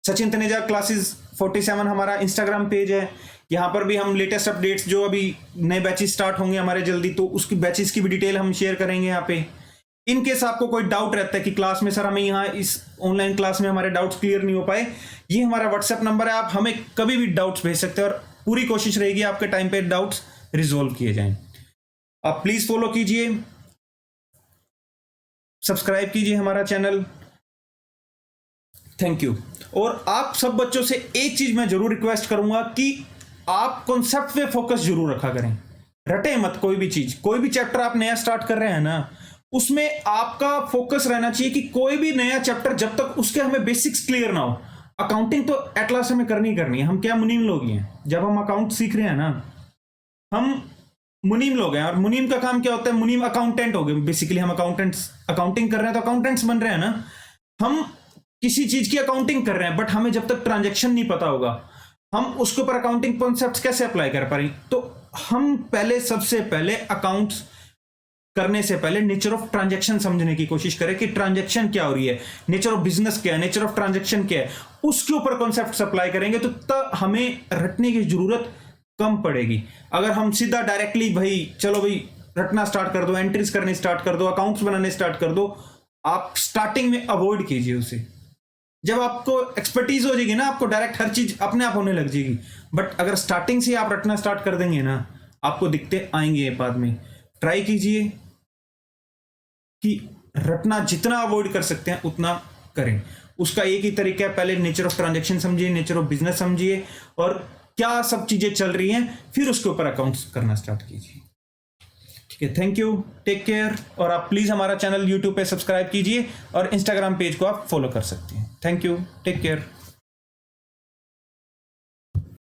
सचिन तनेजा क्लासेस 47 हमारा इंस्टाग्राम पेज है, यहाँ पर भी हम लेटेस्ट अपडेट्स, जो अभी नए बैचेस स्टार्ट होंगे हमारे जल्दी, तो उसकी बैचेस की भी डिटेल हम शेयर करेंगे यहाँ पे। इन केस आपको कोई डाउट रहता है कि क्लास में सर हमें यहाँ इस ऑनलाइन क्लास में हमारे डाउट्स क्लियर नहीं हो पाए, ये हमारा व्हाट्सएप नंबर है, आप हमें कभी भी डाउट्स भेज सकते हैं और पूरी कोशिश रहेगी आपके टाइम पे डाउट्स रिजोल्व किए जाएं। आप प्लीज फॉलो कीजिए, सब्सक्राइब कीजिए हमारा चैनल। Thank you. और आप सब बच्चों से एक चीज मैं जरूर रिक्वेस्ट करूंगा कि आप कॉन्सेप्ट पे फोकस जरूर रखा करें, रटे मत कोई भी चीज। कोई भी चैप्टर आप नया स्टार्ट कर रहे हैं ना, उसमें आपका फोकस रहना चाहिए कि कोई भी नया चैप्टर जब तक उसके हमें बेसिक्स क्लियर ना हो, अकाउंटिंग तो एट लास्ट हमें करनी है। हम क्या मुनीम लोग ही हैं, जब हम अकाउंट सीख रहे हैं ना, हम मुनीम लोग हैं। और मुनीम का काम क्या होता है, मुनीम अकाउंटेंट हो गए बेसिकली। हम अकाउंटेंट्स, अकाउंटिंग कर रहे हैं तो अकाउंटेंट्स बन रहे हैं ना। हम किसी चीज की अकाउंटिंग कर रहे हैं, बट हमें जब तक ट्रांजैक्शन नहीं पता होगा, हम उसके ऊपर अकाउंटिंग कॉन्सेप्ट्स कैसे अप्लाई कर पाएंगे। तो हम पहले, सबसे पहले अकाउंट्स करने से पहले नेचर ऑफ ट्रांजैक्शन समझने की कोशिश करें कि ट्रांजैक्शन क्या हो रही है, नेचर ऑफ बिजनेस क्या है, नेचर ऑफ ट्रांजैक्शन क्या है, उसके ऊपर कॉन्सेप्ट अप्लाई करेंगे तो तब हमें रटने की जरूरत कम पड़ेगी। अगर हम सीधा डायरेक्टली भाई चलो भाई रटना स्टार्ट कर दो, एंट्रीज करने स्टार्ट कर दो, अकाउंट्स बनाने स्टार्ट कर दो, आप स्टार्टिंग में अवॉइड कीजिए उसे। जब आपको एक्सपर्टीज हो जाएगी ना, आपको डायरेक्ट हर चीज अपने आप होने लग जाएगी। बट अगर स्टार्टिंग से आप रटना स्टार्ट कर देंगे ना, आपको दिक्कतें आएंगे बाद में। ट्राई कीजिए कि रटना जितना अवॉइड कर सकते हैं उतना करें। उसका एक ही तरीका है, पहले नेचर ऑफ ट्रांजैक्शन समझिए, नेचर ऑफ बिजनेस समझिए और क्या सब चीजें चल रही हैं, फिर उसके ऊपर अकाउंट्स करना स्टार्ट कीजिए। ठीक है, थैंक यू, टेक केयर। और आप प्लीज हमारा चैनल यूट्यूब पे सब्सक्राइब कीजिए और इंस्टाग्राम पेज को आप फॉलो कर सकते हैं। Thank you, take care.